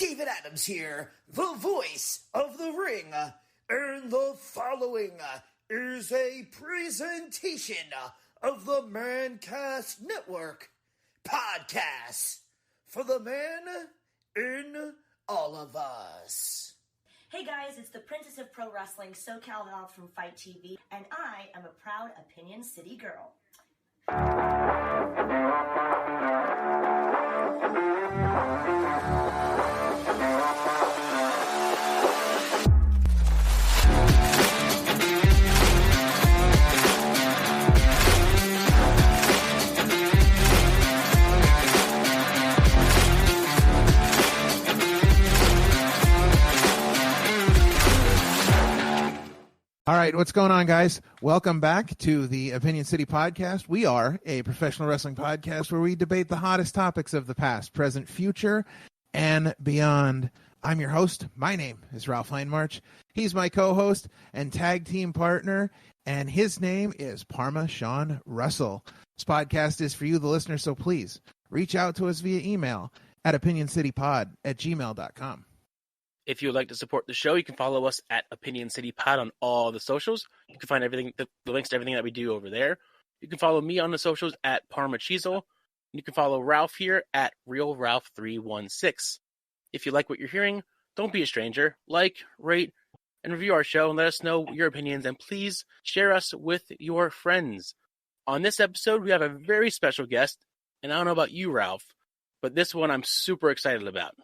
David Adams here, the voice of the ring, and the following is a presentation of the Mancast Network podcasts for the man in all of us. Hey guys, it's the Princess of Pro Wrestling, SoCal Val from Fight TV, and I am a proud Opinion City girl. All right, what's going on, guys? Welcome back to the Opinion City podcast. We are a professional wrestling podcast where we debate the hottest topics of the past, present, future, and beyond. I'm your host. My name is Ralph Heinmarch. He's my co-host and tag team partner, and his name is Parma Sean Russell. This podcast is for you, the listener, so please reach out to us via email at opinionscitypod@gmail.com. If you would like to support the show, you can follow us at Opinion City Pod on all the socials. You can find everything, the links to everything that we do over there. You can follow me on the socials at Parma Chisel. You can follow Ralph here at RealRalph316. If you like what you're hearing, don't be a stranger. Like, rate, and review our show and let us know your opinions. And please share us with your friends. On this episode, we have a very special guest. And I don't know about you, Ralph, but this one I'm super excited about.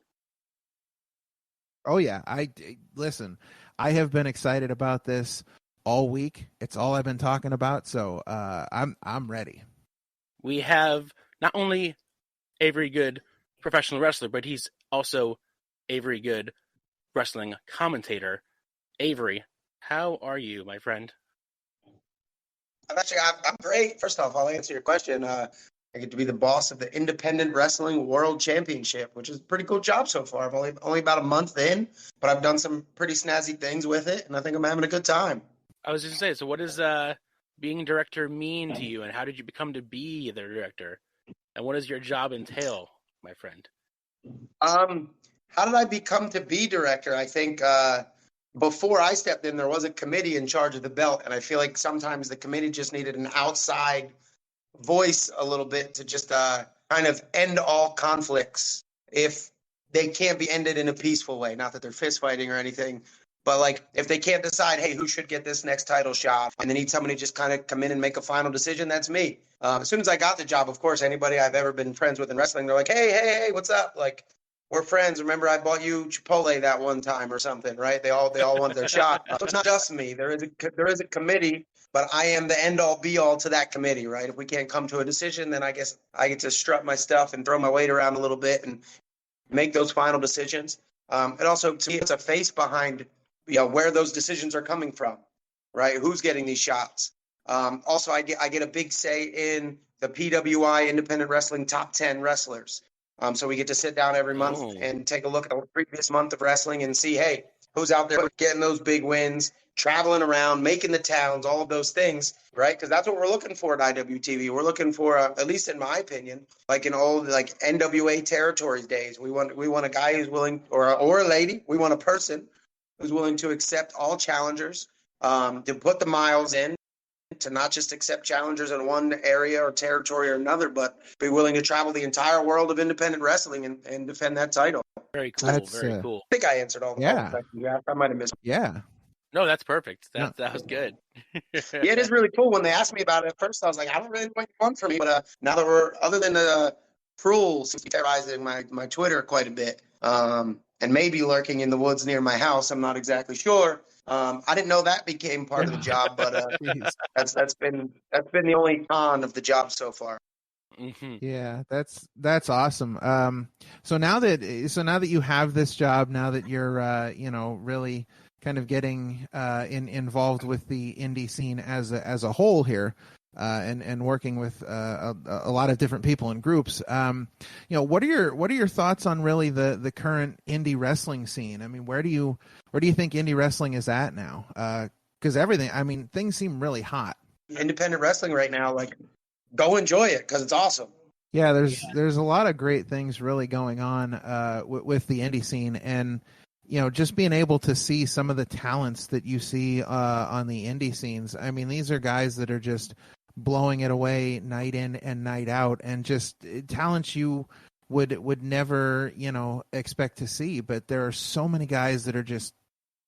Oh yeah, listen. I have been excited about this all week. It's all I've been talking about, so I'm ready. We have not only Avery Good Professional Wrestler, but he's also Avery Good Wrestling Commentator. Avery, how are you, my friend? I'm great. First off, I'll answer your question. I get to be the boss of the Independent Wrestling World Championship, which is a pretty cool job so far. I've only about a month in, but I've done some pretty snazzy things with it, and I think I'm having a good time. I was just going to say, so what does being director mean to you, and how did you become to be the director? And what does your job entail, my friend? How did I become to be director? I think before I stepped in, there was a committee in charge of the belt, and I feel like sometimes the committee just needed an outside voice a little bit to just kind of end all conflicts if they can't be ended in a peaceful way. Not that they're fist fighting or anything, but like if they can't decide, hey, who should get this next title shot, and they need somebody to just kind of come in and make a final decision, that's me. As soon as I got the job, of course, anybody I've ever been friends with in wrestling, they're like, hey, what's up? Like, we're friends. Remember, I bought you Chipotle that one time or something, right? They all want their shot. So it's not just me. There is a committee, but I am the end all be all to that committee, right? If we can't come to a decision, then I guess I get to strut my stuff and throw my weight around a little bit and make those final decisions. And also, to me, it's a face behind where those decisions are coming from, right? Who's getting these shots? Also, I get a big say in the PWI Independent Wrestling Top 10 Wrestlers. So we get to sit down every month and take a look at the previous month of wrestling and see, hey, who's out there getting those big wins, traveling around, making the towns, all of those things, right? Because that's what we're looking for at IWTV. We're looking for, at least in my opinion, like in old like NWA territories days. We want a guy who's willing, or a lady. We want a person who's willing to accept all challengers, to put the miles in, to not just accept challengers in one area or territory or another, but be willing to travel the entire world of independent wrestling and defend that title. Very cool. Very cool. I think I answered all the questions. Yeah, I might have missed. Yeah. No, that's perfect. That was good. Yeah, it is really cool. When they asked me about it at first, I was like, I don't really know what you want from me. But now that we're, other than Cruel terrorizing my Twitter quite a bit, and maybe lurking in the woods near my house, I'm not exactly sure. I didn't know that became part of the job, but that's been the only con of the job so far. Mm-hmm. Yeah, that's awesome. So now that you have this job, now that you're really kind of getting involved with the indie scene as a whole here, and working with a lot of different people and groups. What are your thoughts on really the current indie wrestling scene? I mean, where do you think indie wrestling is at now? Because things seem really hot. Independent wrestling right now, like, go enjoy it because it's awesome. Yeah, there's a lot of great things really going on with the indie scene, and just being able to see some of the talents that you see on the indie scenes. I mean, these are guys that are just blowing it away night in and night out, and just talents you would never expect to see. But there are so many guys that are just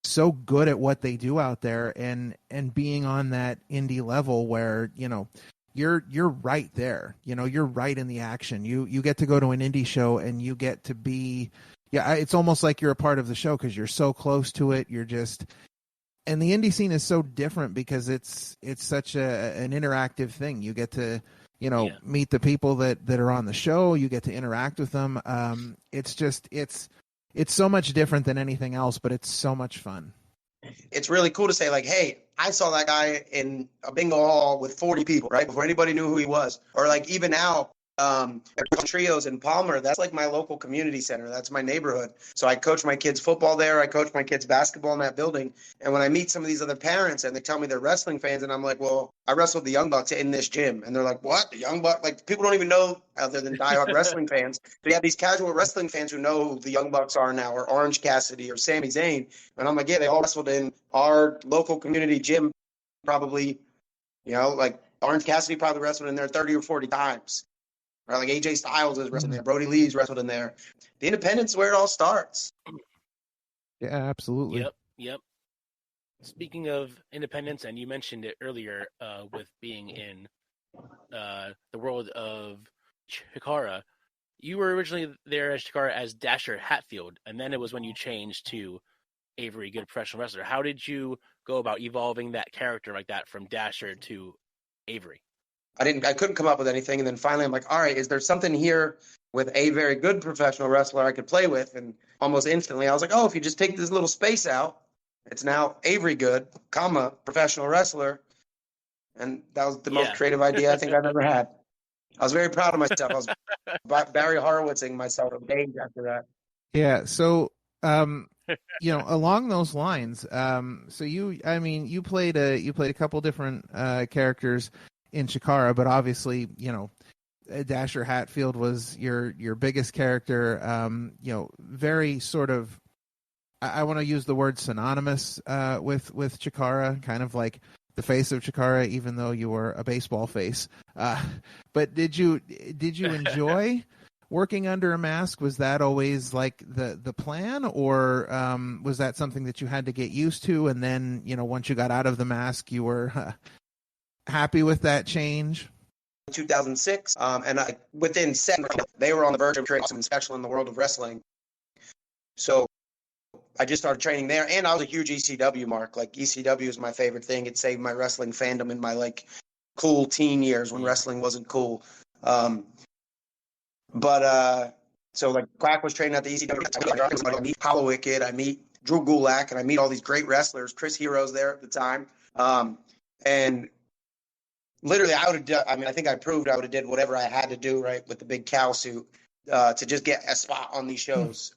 so good at what they do out there, and being on that indie level where you're right there. You're right in the action. You get to go to an indie show and you get to be, it's almost like you're a part of the show because you're so close to it. And the indie scene is so different because it's such an interactive thing. You get to meet the people that are on the show. You get to interact with them. It's so much different than anything else, but it's so much fun. It's really cool to say, like, hey, I saw that guy in a bingo hall with 40 people, right, before anybody knew who he was. Or like even now, Trios in Palmer, that's like my local community center. That's my neighborhood. So I coach my kids football there. I coach my kids basketball in that building. And when I meet some of these other parents and they tell me they're wrestling fans, and I'm like, well, I wrestled the Young Bucks in this gym. And they're like, what? The Young Bucks? Like, people don't even know other than diehard wrestling fans. But you have these casual wrestling fans who know who the Young Bucks are now, or Orange Cassidy or Sami Zayn. And I'm like, yeah, they all wrestled in our local community gym probably, like Orange Cassidy probably wrestled in there 30 or 40 times. Right, like AJ Styles is wrestled in there. Brody Lee's wrestled in there. The independent's where it all starts. Yeah, absolutely. Yep. Speaking of independence, and you mentioned it earlier with being in the world of Chikara, you were originally there as Chikara as Dasher Hatfield, and then it was when you changed to Avery Good Professional Wrestler. How did you go about evolving that character like that from Dasher to Avery? I couldn't come up with anything. And then finally I'm like, all right, is there something here with a very good professional wrestler I could play with? And almost instantly I was like, oh, if you just take this little space out, it's now Avery Good, professional wrestler. And that was the most creative idea I think I've ever had. I was very proud of myself. I was Barry Horowitzing myself a days after that. Yeah. So, along those lines, so you played a couple different characters in Chikara, but obviously, Dasher Hatfield was your biggest character. Very sort of, I want to use the word synonymous with Chikara, kind of like the face of Chikara, even though you were a baseball face. But did you enjoy working under a mask? Was that always like the plan, or was that something that you had to get used to, and then once you got out of the mask, you were happy with that change? 2006, and within 7 months, they were on the verge of creating something special in the world of wrestling. So I just started training there, and I was a huge ECW mark. Like, ECW is my favorite thing. It saved my wrestling fandom in my cool teen years when wrestling wasn't cool. So Quack was training at the ECW. I meet Hollow Wicked, I meet Drew Gulak, and I meet all these great wrestlers. Chris Hero's there at the time, and literally, I think I proved I would have did whatever I had to do, right, with the big cow suit to just get a spot on these shows.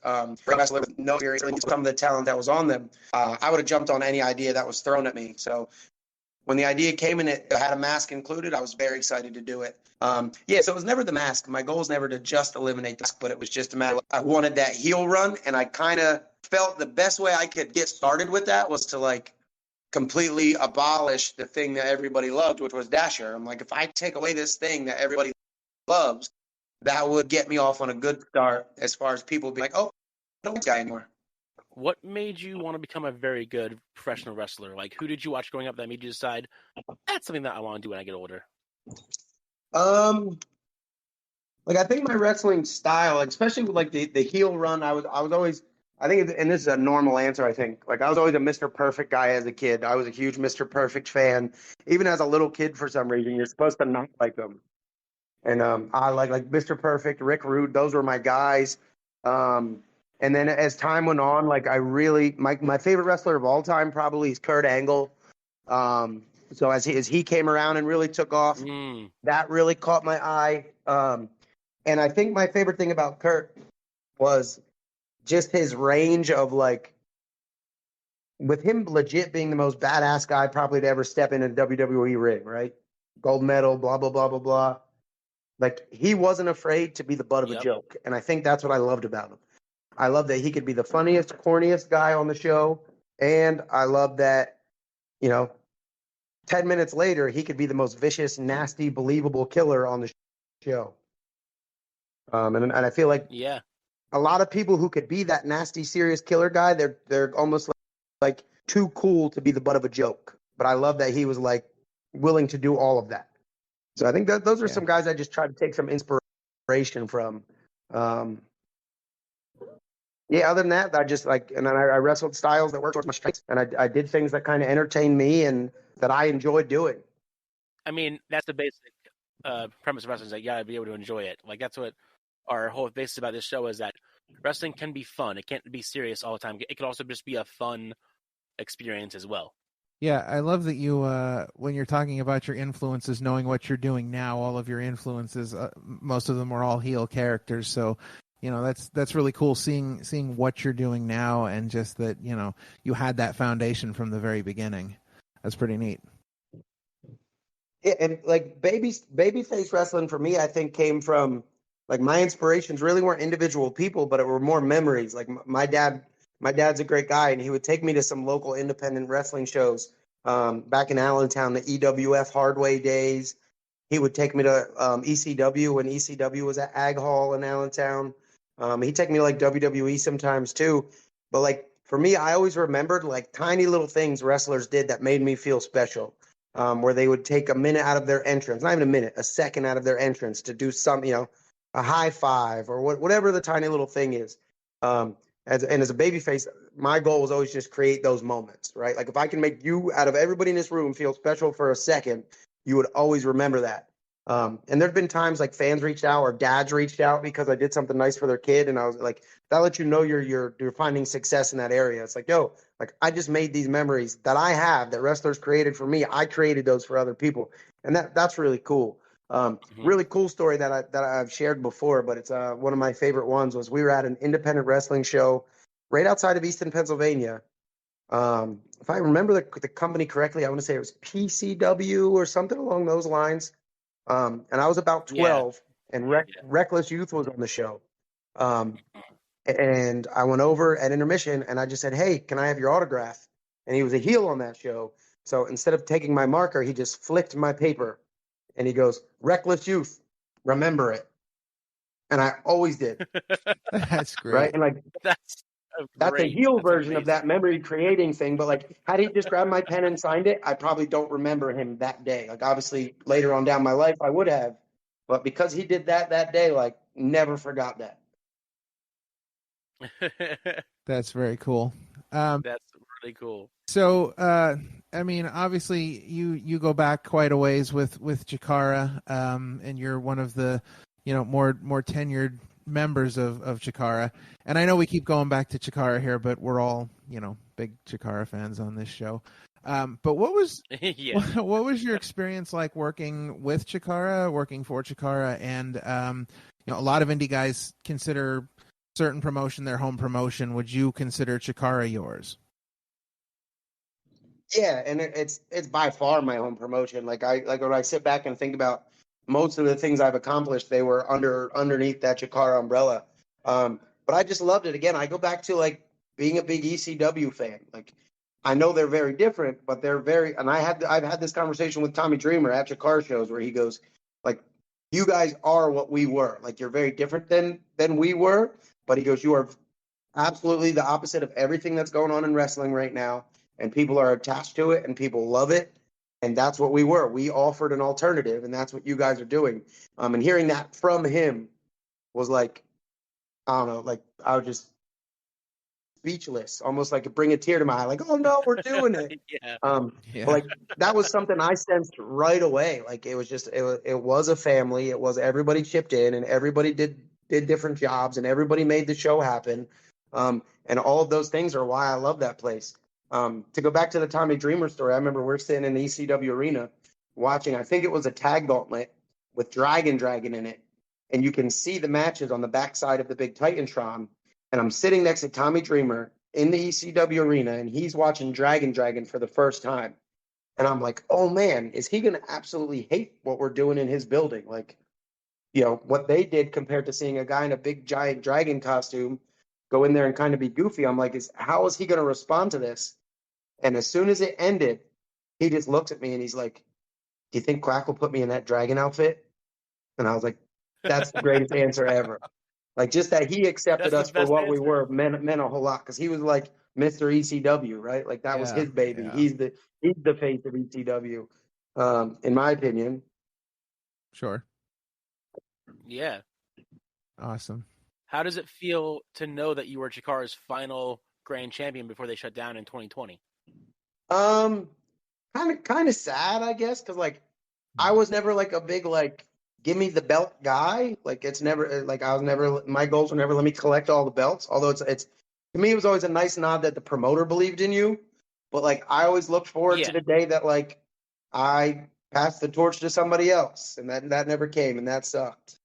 Wrestler with no experience, some of the talent that was on them, I would have jumped on any idea that was thrown at me. So when the idea came and it had a mask included, I was very excited to do it. So it was never the mask. My goal was never to just eliminate the mask, but it was just a matter of, I wanted that heel run, and I kind of felt the best way I could get started with that was to completely abolish the thing that everybody loved, which was Dasher. I'm like, if I take away this thing that everybody loves, that would get me off on a good start as far as people being like, oh, I don't like this guy anymore. What made you want to become a very good professional wrestler? Like, who did you watch growing up that made you decide that's something that I want to do when I get older? I think my wrestling style, especially with the heel run, I was always, I think, and this is a normal answer, I think. I was always a Mr. Perfect guy as a kid. I was a huge Mr. Perfect fan. Even as a little kid, for some reason, you're supposed to not like them. And I like Mr. Perfect, Rick Rude. Those were my guys. And then as time went on, I really, my favorite wrestler of all time probably is Kurt Angle. So as he came around and really took off, that really caught my eye. And I think my favorite thing about Kurt was just his range of with him legit being the most badass guy probably to ever step in a WWE ring, right? Gold medal, blah, blah, blah, blah, blah. Like, he wasn't afraid to be the butt of a joke. And I think that's what I loved about him. I love that he could be the funniest, corniest guy on the show. And I love that, 10 minutes later, he could be the most vicious, nasty, believable killer on the show. And I feel like a lot of people who could be that nasty, serious killer guy, they're almost like too cool to be the butt of a joke. But I love that he was like willing to do all of that. So I think that those are some guys I just try to take some inspiration from. Other than that, I just and I wrestled styles that worked towards my strengths, and I did things that kind of entertained me and that I enjoyed doing. I mean, that's the basic premise of wrestling, is that you gotta be able to enjoy it. Like, that's what our whole basis about this show is, that wrestling can be fun. It can't be serious all the time. It can also just be a fun experience as well. Yeah, I love that you, when you're talking about your influences, knowing what you're doing now, all of your influences, most of them are all heel characters. So, that's really cool seeing what you're doing now, and just that, you had that foundation from the very beginning. That's pretty neat. Yeah, and like babyface wrestling for me, I think came from my inspirations really weren't individual people, but it were more memories. Like my dad's a great guy, and he would take me to some local independent wrestling shows back in Allentown, the EWF Hardway days. He would take me to ECW when ECW was at Ag Hall in Allentown. He'd take me to WWE sometimes too. But for me, I always remembered tiny little things wrestlers did that made me feel special. Where they would take a minute out of their entrance, not even a minute, a second out of their entrance to do some, a high five or whatever the tiny little thing is. As a babyface, my goal was always just create those moments, right? Like if I can make you out of everybody in this room feel special for a second, you would always remember that. And there've been times fans reached out or dads reached out because I did something nice for their kid, and I was like, that lets you know you're finding success in that area. It's I just made these memories that I have that wrestlers created for me. I created those for other people, and that's really cool. Really cool story that I've shared before, but it's one of my favorite ones. Was we were at an independent wrestling show right outside of Easton, Pennsylvania. If I remember the company correctly, I want to say it was PCW or something along those lines. And I was about 12, and Reckless Youth was on the show. And I went over at intermission, and I just said, "Hey, can I have your autograph?" And he was a heel on that show. So instead of taking my marker, he just flicked my paper, and he goes, "Reckless Youth, remember it." And I always did. That's great. Right? And that's a heel version of that memory creating thing. But had he just grabbed my pen and signed it, I probably don't remember him that day. Obviously later on down my life, I would have, but because he did that day, never forgot that. That's very cool. That's really cool. So, I mean, obviously you go back quite a ways with Chikara, and you're one of the, more tenured members of Chikara. And I know we keep going back to Chikara here, but we're all, big Chikara fans on this show. But what was what was your experience like working with Chikara, working for Chikara? And a lot of indie guys consider certain promotion their home promotion. Would you consider Chikara yours? Yeah, and it's by far my home promotion. When I sit back and think about most of the things I've accomplished, they were underneath that Chikara umbrella. But I just loved it. Again, I go back to being a big ECW fan. I know they're very different, but they're very. And I've had this conversation with Tommy Dreamer at Chikara shows where he goes, you guys are what we were. You're very different than we were, but he goes, you are absolutely the opposite of everything that's going on in wrestling right now, and people are attached to it and people love it. And that's what we were. We offered an alternative, and that's what you guys are doing. And hearing that from him was I don't know, I was just speechless, almost bring a tear to my eye. Oh no, we're doing it. That was something I sensed right away. It was just, it was a family. It was everybody chipped in, and everybody did different jobs, and everybody made the show happen. And all of those things are why I love that place. To go back to the Tommy Dreamer story, I remember we're sitting in the ECW arena watching, I think it was a tag gauntlet with Dragon in it. And you can see the matches on the backside of the big Titantron. And I'm sitting next to Tommy Dreamer in the ECW arena, and he's watching Dragon for the first time. And I'm like, oh man, is he going to absolutely hate what we're doing in his building? what they did compared to seeing a guy in a big giant dragon costume go in there and kind of be goofy. I'm like, how is he going to respond to this? And as soon as it ended, he just looks at me and he's like, do you think Quack will put me in that dragon outfit? And I was like, that's the greatest answer ever. Like, just that he accepted That's us the for best what we answer. were meant a whole lot, because he was like Mr. ECW, right? Like, that was Yeah, his baby. yeah. He's the face of ECW, in my opinion. Sure. Yeah. Awesome. How does it feel to know that you were Chikara's final grand champion before they shut down in 2020? Kind of sad, I guess, because like I was never like a big like give me the belt guy. Like, it's never like I was never, my goals were never let me collect all the belts. Although it's to me it was always a nice nod that the promoter believed in you. But like I always looked forward to Yeah. the day that like I passed the torch to somebody else, and that never came, and that sucked.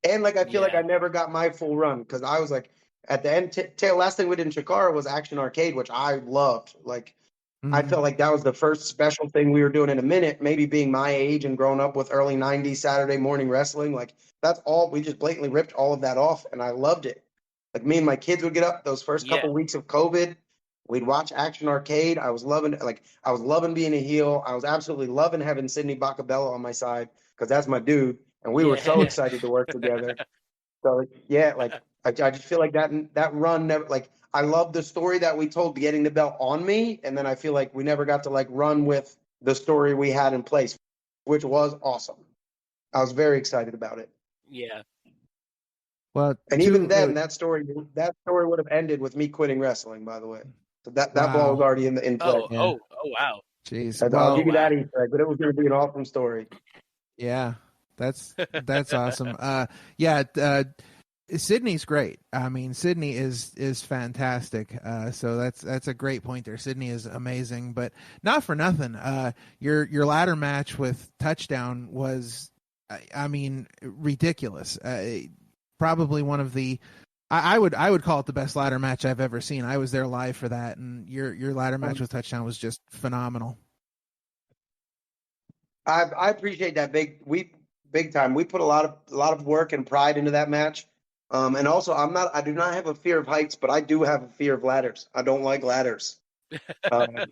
And like I feel like Yeah. I never got my full run, because I was like at the end. Last thing we did in Chikara was Action Arcade, which I loved. Like, I felt like that was the first special thing we were doing in a minute, maybe being my age and growing up with early 90s Saturday morning wrestling. Like, that's all, we just blatantly ripped all of that off, and I loved it. Like, me and my kids would get up those first Yeah. couple weeks of COVID. We'd watch Action Arcade. I was loving being a heel. I was absolutely loving having Sidney Bacabella on my side, because that's my dude. And we were so Yeah. excited to work together. So yeah, like I just feel like that run never, like, I love the story that we told getting the belt on me, and then I feel like we never got to like run with the story we had in place, which was awesome. I was very excited about it. Yeah. Well, And even then, that story would have ended with me quitting wrestling, by the way. So that ball was Wow. already in play. Yeah. Oh, wow. Jeez. I'll Well, give you that wow. Easter egg, but it was going to be an awesome story. yeah, that's awesome. Sydney's great. I mean, Sydney is fantastic. So that's a great point there. Sydney is amazing, but not for nothing. Your ladder match with Touchdown was, I mean, ridiculous. Probably one of the, I would call it the best ladder match I've ever seen. I was there live for that, and your ladder match with Touchdown was just phenomenal. I appreciate that big time. We put a lot of work and pride into that match. And also, I do not have a fear of heights, but I do have a fear of ladders. I don't like ladders. I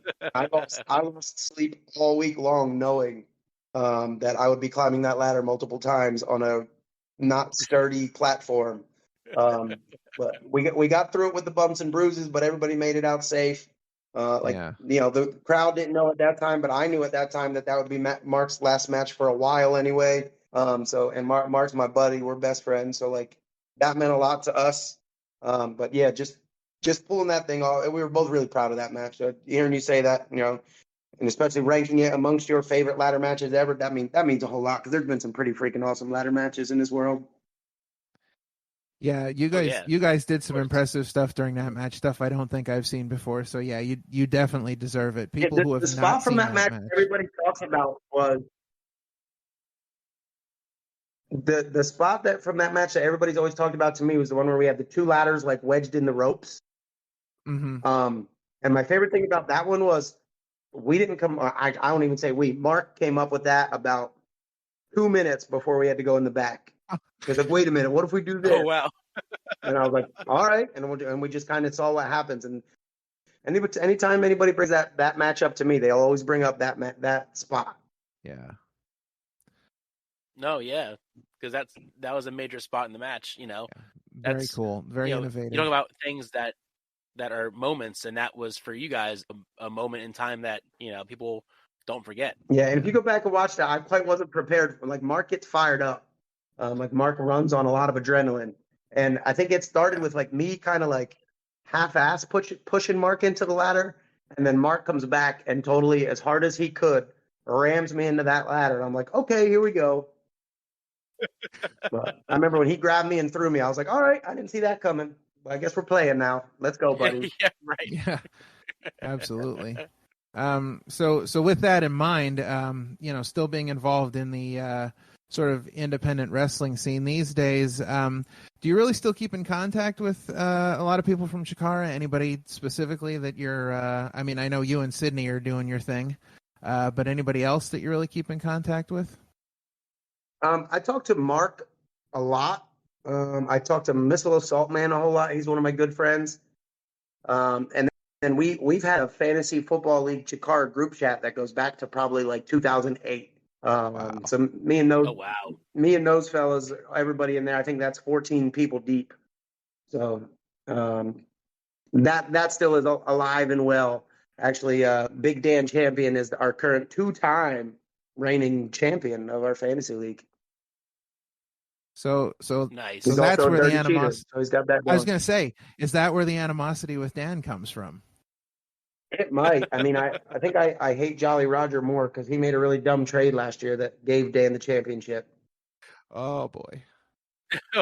lost sleep all week long knowing that I would be climbing that ladder multiple times on a not sturdy platform. But we got through it with the bumps and bruises, but everybody made it out safe. The crowd didn't know at that time, but I knew at that time that would be Mark's last match for a while anyway. And Mark's my buddy. We're best friends. So like, that meant a lot to us. But yeah, just pulling that thing off. We were both really proud of that match. So hearing you say that, and especially ranking it amongst your favorite ladder matches ever, that means a whole lot, because there's been some pretty freaking awesome ladder matches in this world. Yeah, you guys did some impressive stuff during that match, stuff I don't think I've seen before. So yeah, you definitely deserve it. People who have the not spot from seen that match everybody talks about was the spot that from that match that everybody's always talked about to me was the one where we had the two ladders like wedged in the ropes. Mm-hmm. And my favorite thing about that one was we didn't come. I don't even say we. Mark came up with that about 2 minutes before we had to go in the back. He's like, wait a minute, what if we do this? Oh, wow. And I was like, all right. And we just kind of saw what happens. And anytime anybody brings that match up to me, they'll always bring up that spot. Yeah. No, yeah, because that was a major spot in the match. Very cool, very innovative. You talk about things that are moments, and that was for you guys a moment in time that people don't forget. Yeah, and if you go back and watch that, I quite wasn't prepared. Like, Mark gets fired up. Like, Mark runs on a lot of adrenaline, and I think it started with like me kind of like half-ass pushing Mark into the ladder, and then Mark comes back and totally, as hard as he could, rams me into that ladder. And I'm like, okay, here we go. But I remember when he grabbed me and threw me, I was like, all right, I didn't see that coming. But I guess we're playing now. Let's go, buddy. Yeah, right. Yeah, absolutely. So with that in mind, still being involved in the sort of independent wrestling scene these days, do you really still keep in contact with a lot of people from Chikara? Anybody specifically that you're? I mean, I know you and Sydney are doing your thing, but anybody else that you really keep in contact with? I talked to Mark a lot. I talked to Missile Assault Man a whole lot. He's one of my good friends. And then we've had a fantasy football league Chikara group chat that goes back to probably like 2008. Wow. So me and Oh wow. those fellas, everybody in there, I think that's 14 people deep. So that still is alive and well. Actually, Big Dan Champion is our current 2-time reigning champion of our fantasy league. So Nice. So He's that's also a where the dirty cheater, animosity. so he's got that I was going. going to say, is that where the animosity with Dan comes from? It might. I mean, I think I hate Jolly Roger more because he made a really dumb trade last year that gave Dan the championship. Oh boy,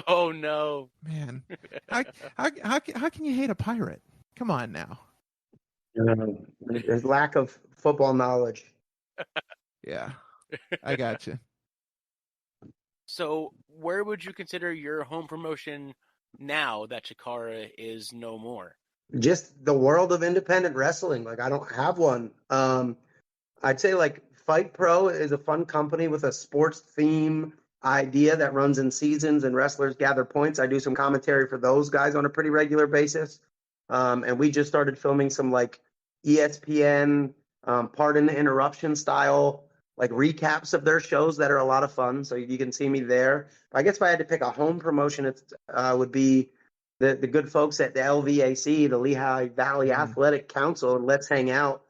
Oh no. man, how can you hate a pirate? Come on now. His lack of football knowledge. Yeah, I got you. So, where would you consider your home promotion now that Chikara is no more? Just the world of independent wrestling. Like, I don't have one. I'd say like Fight Pro is a fun company with a sports theme idea that runs in seasons and wrestlers gather points. I do some commentary for those guys on a pretty regular basis. And we just started filming some like ESPN, Pardon the Interruption style, like recaps of their shows that are a lot of fun. So you can see me there. I guess if I had to pick a home promotion, it would be the good folks at the LVAC, the Lehigh Valley Athletic Council, and Let's Hang Out.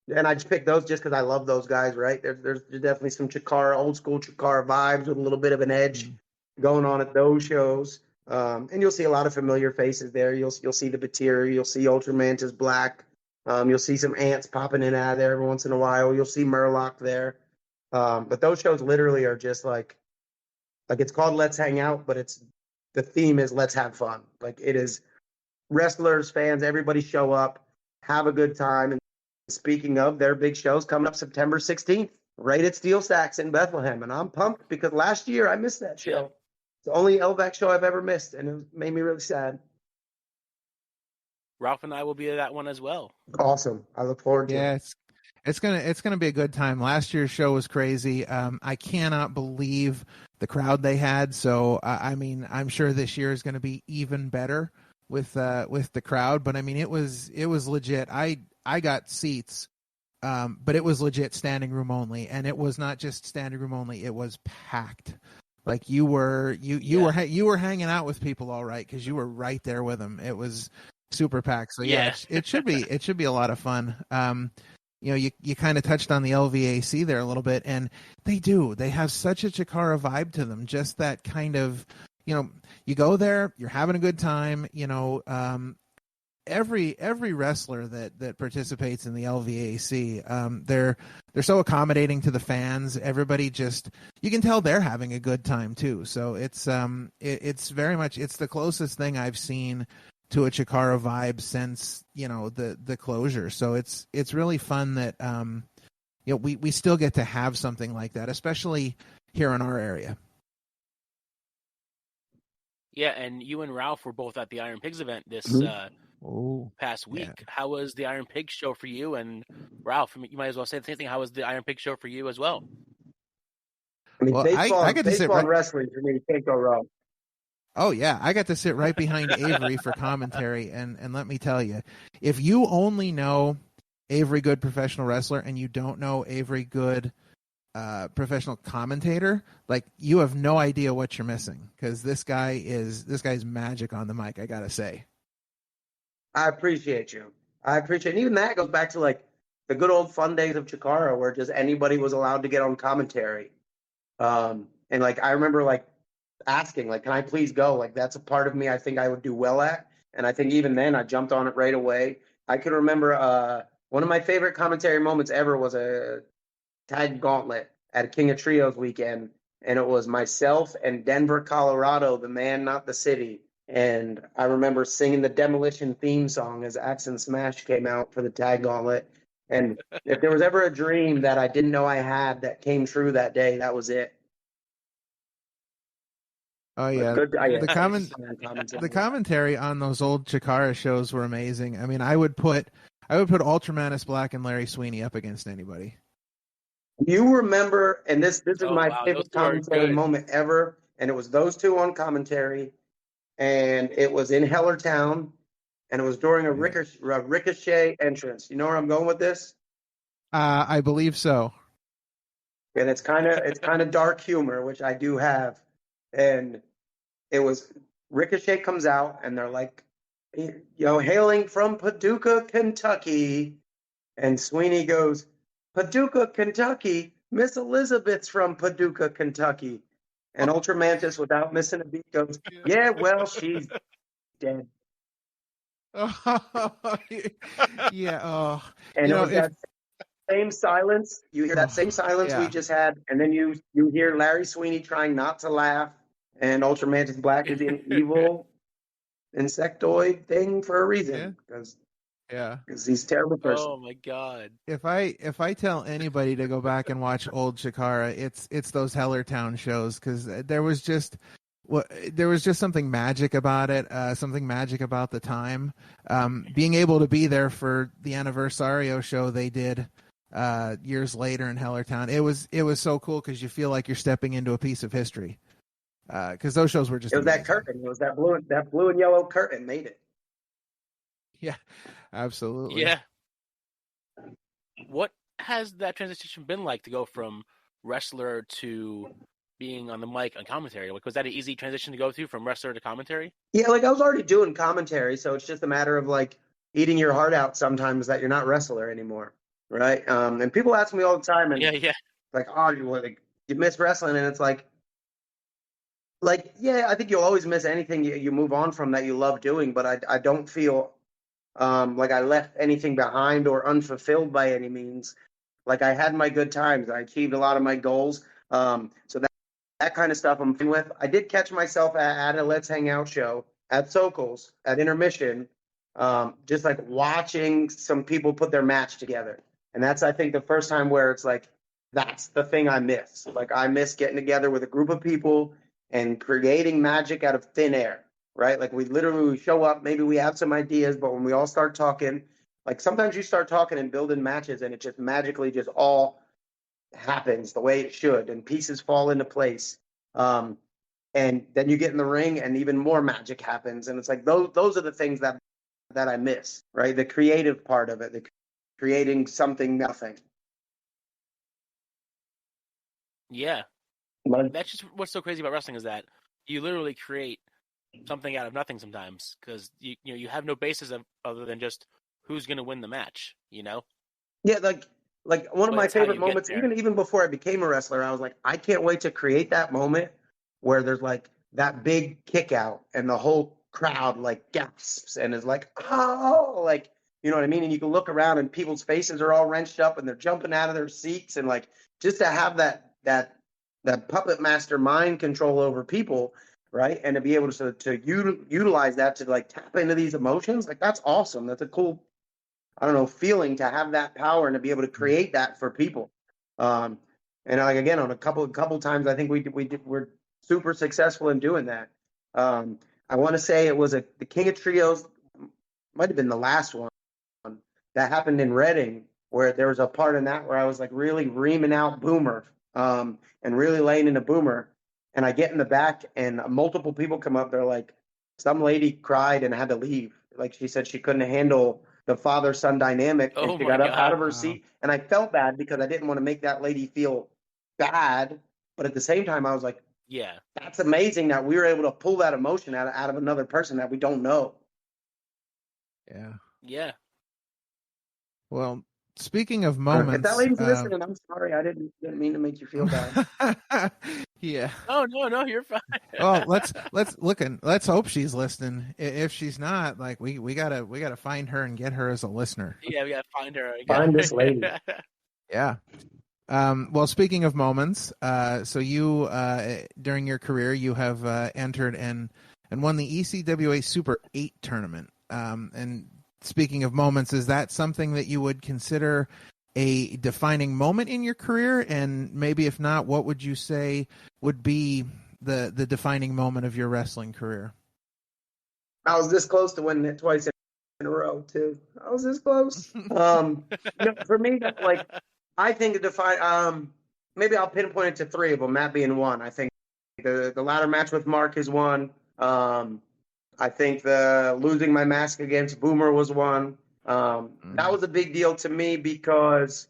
And I just picked those just because I love those guys, right? There's definitely some Chikara, old school Chikara vibes with a little bit of an edge going on at those shows. And you'll see a lot of familiar faces there. You'll see the Batiri, you'll see Ultramantis Black. You'll see some ants popping in and out of there every once in a while. You'll see Murloc there. But those shows literally are just like it's called Let's Hang Out, but the theme is Let's Have Fun. Like it is wrestlers, fans, everybody show up, have a good time. And speaking of their big shows coming up September 16th, right at Steel Stacks in Bethlehem. And I'm pumped because last year I missed that show. Yeah. It's the only LVAC show I've ever missed, and it made me really sad. Ralph and I will be at that one as well. Awesome. I look forward to it. It's gonna be a good time. Last year's show was crazy. I cannot believe the crowd they had. So I mean, I'm sure this year is going to be even better with the crowd. But I mean, it was legit. I got seats, but it was legit standing room only, and it was not just standing room only. It was packed. Like you were hanging out with people all right because you were right there with them. It was super packed. So it should be a lot of fun. You kind of touched on the LVAC there a little bit, and they have such a Chikara vibe to them. Just that kind of, you go there, you're having a good time. Every wrestler that participates in the LVAC, they're so accommodating to the fans. Everybody you can tell they're having a good time too. So it's very much, it's the closest thing I've seen to a Chikara vibe since the closure. So it's really fun that we still get to have something like that, especially here in our area. Yeah, and you and Ralph were both at the Iron Pigs event this past week. Yeah. How was the Iron Pigs show for you? And Ralph, you might as well say the same thing. How was the Iron Pigs show for you as well? I mean, baseball and wrestling for me, you can't go wrong. Oh, yeah. I got to sit right behind Avery for commentary. And let me tell you, if you only know Avery Good Professional Wrestler and you don't know Avery Good Professional Commentator, like you have no idea what you're missing because this guy's magic on the mic, I got to say. I appreciate you. And even that goes back to like the good old fun days of Chikara where just anybody was allowed to get on commentary. And like, I remember like, asking like, can I please go? Like that's a part of me I think I would do well at, and I think even then I jumped on it right away. I can remember one of my favorite commentary moments ever was a tag gauntlet at a King of Trios weekend, and it was myself and Denver, Colorado, the man not the city, and I remember singing the Demolition theme song as Axe and Smash came out for the tag gauntlet. And if there was ever a dream that I didn't know I had that came true that day, that was it. Oh yeah, the commentary on those old Chikara shows were amazing. I mean, I would put Ultramanus Black and Larry Sweeney up against anybody. You remember, and this is Oh my wow, those favorite two are commentary good. moment ever, and it was those two on commentary, and it was in Hellertown, and it was during a Ricochet entrance. You know where I'm going with this? I believe so. And it's kind of dark humor, which I do have. And it was Ricochet comes out, and they're like, hailing from Paducah, Kentucky, and Sweeney goes, Paducah, Kentucky. Miss Elizabeth's from Paducah, Kentucky. And Ultramantis, without missing a beat, goes, yeah, well, she's dead. Yeah. Oh, And it was if that same silence. You hear that same silence we yeah. just had, and then you hear Larry Sweeney trying not to laugh, and Ultramantis Black is an evil insectoid thing for a reason, because Yeah. he's a terrible person. Oh my god. If I tell anybody to go back and watch old Chikara, it's those Hellertown shows, because there was just something magic about it, something magic about the time. Being able to be there for the Anniversario show they did years later in Hellertown, it was so cool, because you feel like you're stepping into a piece of history. Because those shows were just It was amazing. that curtain. It was that blue and yellow curtain made it. Yeah, absolutely. Yeah. What has that transition been like to go from wrestler to being on the mic on commentary? Like, was that an easy transition to go through from wrestler to commentary? Yeah, like I was already doing commentary, so it's just a matter of like eating your heart out sometimes that you're not wrestler anymore, right? And people ask me all the time, and Yeah. like, oh, you miss wrestling, and it's like, yeah, I think you'll always miss anything you move on from that you love doing, but I don't feel like I left anything behind or unfulfilled by any means. Like I had my good times. I achieved a lot of my goals. So that kind of stuff I'm fine with. I did catch myself at a Let's Hang Out show at Sokol's at intermission, just like watching some people put their match together. And that's, I think, the first time where it's like, that's the thing I miss. Like I miss getting together with a group of people and creating magic out of thin air, right? Like we literally show up, maybe we have some ideas, but when we all start talking, like sometimes you start talking and building matches and it just magically just all happens the way it should and pieces fall into place. And then you get in the ring and even more magic happens. And it's like those are the things that I miss, right? The creative part of it, the creating something nothing. Yeah. But That's just what's so crazy about wrestling, is that you literally create something out of nothing sometimes, because you have no basis other than just who's going to win the match, Yeah, like one of But my it's how favorite you get moments, there. even before I became a wrestler, I was like, I can't wait to create that moment where there's like that big kick out and the whole crowd like gasps and is like, oh, like, you know what I mean? And you can look around and people's faces are all wrenched up and they're jumping out of their seats, and like just to have that puppet master mind control over people, right? And to be able to utilize that to like tap into these emotions, like that's awesome. That's a cool, I don't know, feeling to have that power and to be able to create that for people. And like again, on a couple times, I think we're super successful in doing that. I want to say it was the King of Trios, might have been the last one that happened in Reading, where there was a part in that where I was like really reaming out Boomer, and really laying into Boomer. And I get in the back and multiple people come up. They're like, some lady cried and had to leave. Like she said she couldn't handle the father-son dynamic, and Oh she my got up out God. of her seat. And I felt bad because I didn't want to make that lady feel bad. But at the same time, I was like, Yeah. that's amazing that we were able to pull that emotion out of another person that we don't know. Yeah. Yeah. Well, speaking of If moments, that lady's listening, I'm sorry. I didn't mean to make you feel bad. yeah. Oh no, you're fine. Well, let's hope she's listening. If she's not, like we gotta find her and get her as a listener. Yeah, we gotta find her. Find this lady. Yeah. Well, speaking of moments, so you during your career you have entered and won the ECWA Super 8 tournament. And speaking of moments, is that something that you would consider a defining moment in your career? And maybe if not, what would you say would be the defining moment of your wrestling career? I was this close to winning it twice in a row too. I was this close. For me, that's like I think maybe I'll pinpoint it to three of them, Matt being one. I think the ladder match with Mark is one. I think the losing my mask against Boomer was one. That was a big deal to me because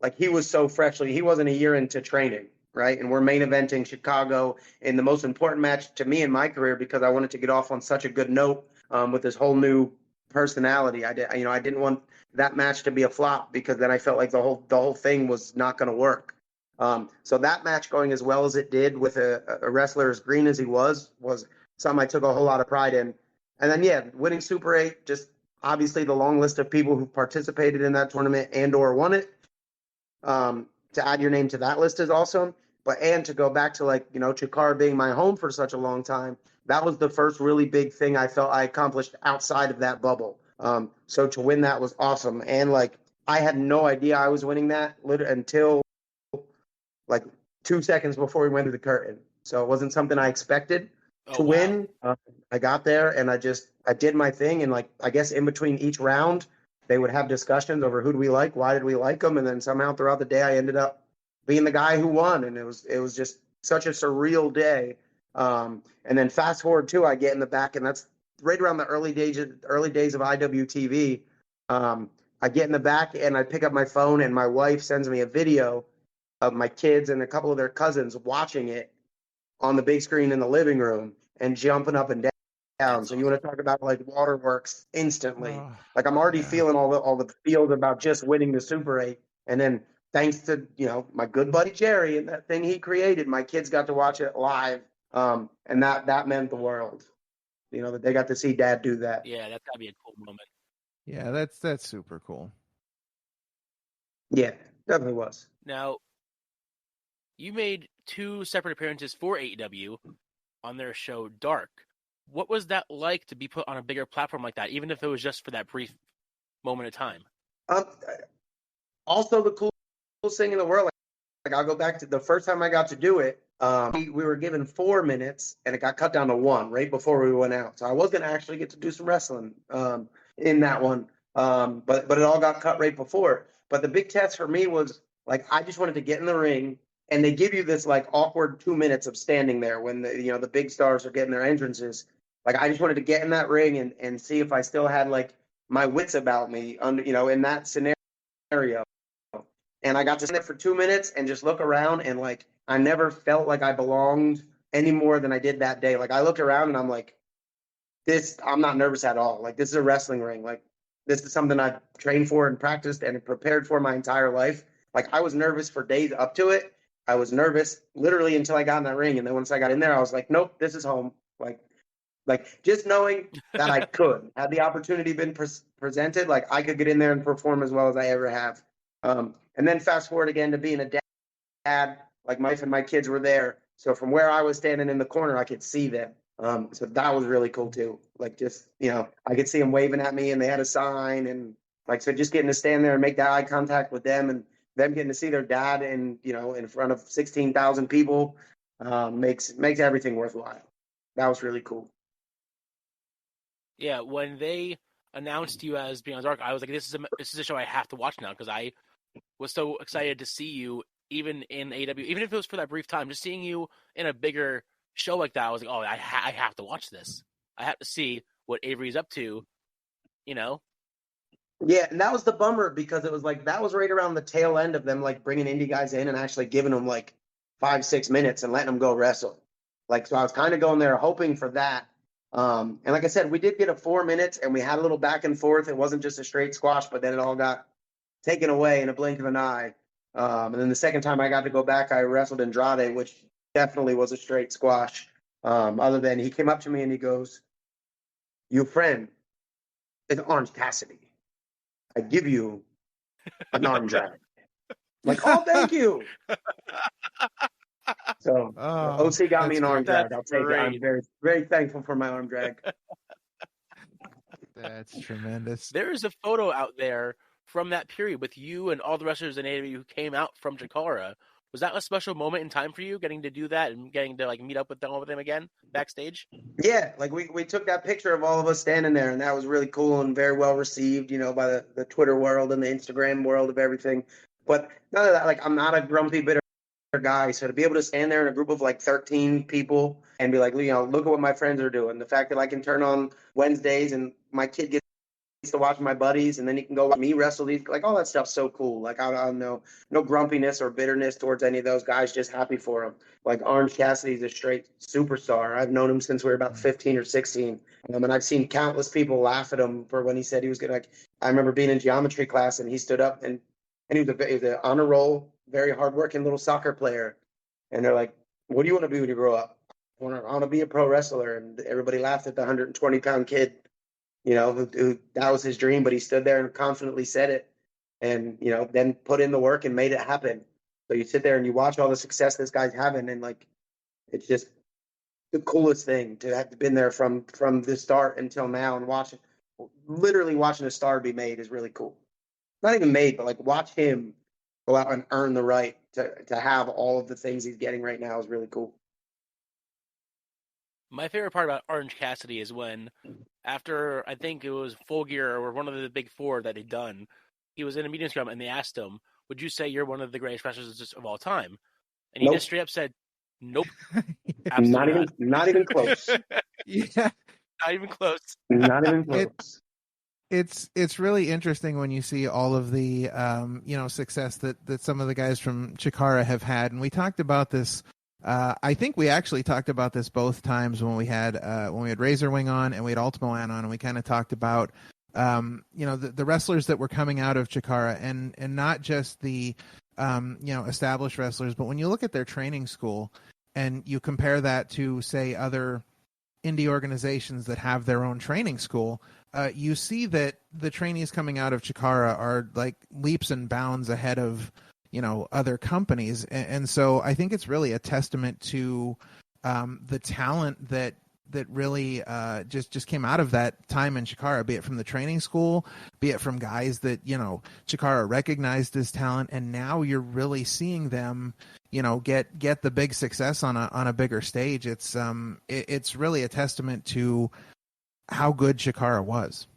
like he was so freshly, he wasn't a year into training, right? And we're main eventing Chicago in the most important match to me in my career because I wanted to get off on such a good note with this whole new personality. I didn't want that match to be a flop because then I felt like the whole thing was not going to work. So that match going as well as it did with a wrestler as green as he was something I took a whole lot of pride in. And then, winning Super 8, just obviously the long list of people who participated in that tournament and or won it. To add your name to that list is awesome. And to go back to Chikara being my home for such a long time, that was the first really big thing I felt I accomplished outside of that bubble. So to win that was awesome. And I had no idea I was winning that until 2 seconds before we went through the curtain. So it wasn't something I expected to win. I got there and I did my thing. And I guess in between each round, they would have discussions over who do we like, why did we like them, and then somehow throughout the day I ended up being the guy who won, and it was just such a surreal day. And then fast forward too, I get in the back, and that's right around the early days of IWTV. I get in the back and I pick up my phone, and my wife sends me a video of my kids and a couple of their cousins watching it on the big screen in the living room and jumping up and down. So you want to talk about waterworks instantly. I'm already feeling all the feels about just winning the Super 8. And then thanks to, my good buddy Jerry and that thing he created, my kids got to watch it live. And that meant the world. That they got to see Dad do that. Yeah, that's gotta be a cool moment. Yeah, that's super cool. Yeah, definitely was. Now, you made 2 separate appearances for AEW on their show Dark. What was that like to be put on a bigger platform like that, even if it was just for that brief moment of time? Also, the coolest thing in the world, I'll go back to the first time I got to do it. We were given 4 minutes, and it got cut down to 1 right before we went out. So I was going to actually get to do some wrestling in that one, but it all got cut right before. But the big test for me was, I just wanted to get in the ring, and they give you this, awkward 2 minutes of standing there when the big stars are getting their entrances. I just wanted to get in that ring and see if I still had, my wits about me, in that scenario. And I got to stand there for 2 minutes and just look around, and, I never felt like I belonged any more than I did that day. I looked around, and I'm like, I'm not nervous at all. This is a wrestling ring. This is something I've trained for and practiced and prepared for my entire life. I was nervous for days up to it. I was nervous literally until I got in that ring. And then once I got in there, I was like, nope, this is home. Just knowing that I could, had the opportunity been presented, I could get in there and perform as well as I ever have. And then fast forward again to being a dad, my wife and my kids were there. So from where I was standing in the corner, I could see them. So that was really cool too. I could see them waving at me, and they had a sign, and so just getting to stand there and make that eye contact with them, and them getting to see their dad in front of 16,000 people makes everything worthwhile. That was really cool. Yeah, when they announced you as being on Dark, I was like, this is a show I have to watch now, because I was so excited to see you even in AEW, even if it was for that brief time. Just seeing you in a bigger show like that, I was like, oh, I have to watch this. I have to see what Avery's up to, Yeah, and that was the bummer, because it was that was right around the tail end of them bringing indie guys in and actually giving them 5-6 minutes and letting them go wrestle. So I was kind of going there hoping for that. And like I said, we did get a 4 minutes, and we had a little back and forth. It wasn't just a straight squash, but then it all got taken away in a blink of an eye. And then the second time I got to go back, I wrestled Andrade, which definitely was a straight squash. Other than he came up to me and he goes, "Your friend is Orange Cassidy. I give you an arm drag." Oh, thank you. So OC got me an arm drag. I'll take it. I'm very, very thankful for my arm drag. That's tremendous. There is a photo out there from that period with you and all the wrestlers in AEW who came out from Chikara. Was that a special moment in time for you, getting to do that and getting to meet up with them again backstage? Yeah, we took that picture of all of us standing there, and that was really cool and very well received, by the Twitter world and the Instagram world of everything. But none of that, like, I'm not a grumpy, bitter guy. So to be able to stand there in a group of like 13 people and be like, look at what my friends are doing. The fact that I can turn on Wednesdays and my kid gets to watch my buddies, and then he can go watch me wrestle these, like, all that stuff's so cool. Like, I don't know, no grumpiness or bitterness towards any of those guys, just happy for them. Like, Orange Cassidy's a straight superstar. I've known him since we were about 15 or 16. And I've seen countless people laugh at him for when he said he was going to, like, I remember being in geometry class and he stood up and he was an honor roll, very hardworking little soccer player. And they're like, what do you want to be when you grow up? I want to be a pro wrestler. And everybody laughed at the 120-pound kid, who that was his dream, but he stood there and confidently said it and, then put in the work and made it happen. So you sit there and you watch all the success this guy's having, and like, it's just the coolest thing to have been there from the start until now, and literally watching a star be made is really cool. Not even made, but like, watch him go out and earn the right to have all of the things he's getting right now is really cool. My favorite part about Orange Cassidy is when, after I think it was Full Gear or one of the big four that he'd done, he was in a meeting scrum and they asked him, would you say you're one of the greatest wrestlers of all time? And he just straight up said, nope. Not even close. Yeah. Not even close. Not even close. It's really interesting when you see all of the success that some of the guys from Chikara have had, and we talked about this. I think we actually talked about this both times when we had Razor Wing on and we had Ultimo on, and we kind of talked about the wrestlers that were coming out of Chikara, and not just the established wrestlers, but when you look at their training school and you compare that to, say, other indie organizations that have their own training school, you see that the trainees coming out of Chikara are like leaps and bounds ahead of other companies, and so I think it's really a testament to the talent that really just came out of that time in Chikara, be it from the training school, be it from guys that Chikara recognized as talent, and now you're really seeing them get the big success on a bigger stage. It's really a testament to how good Chikara was.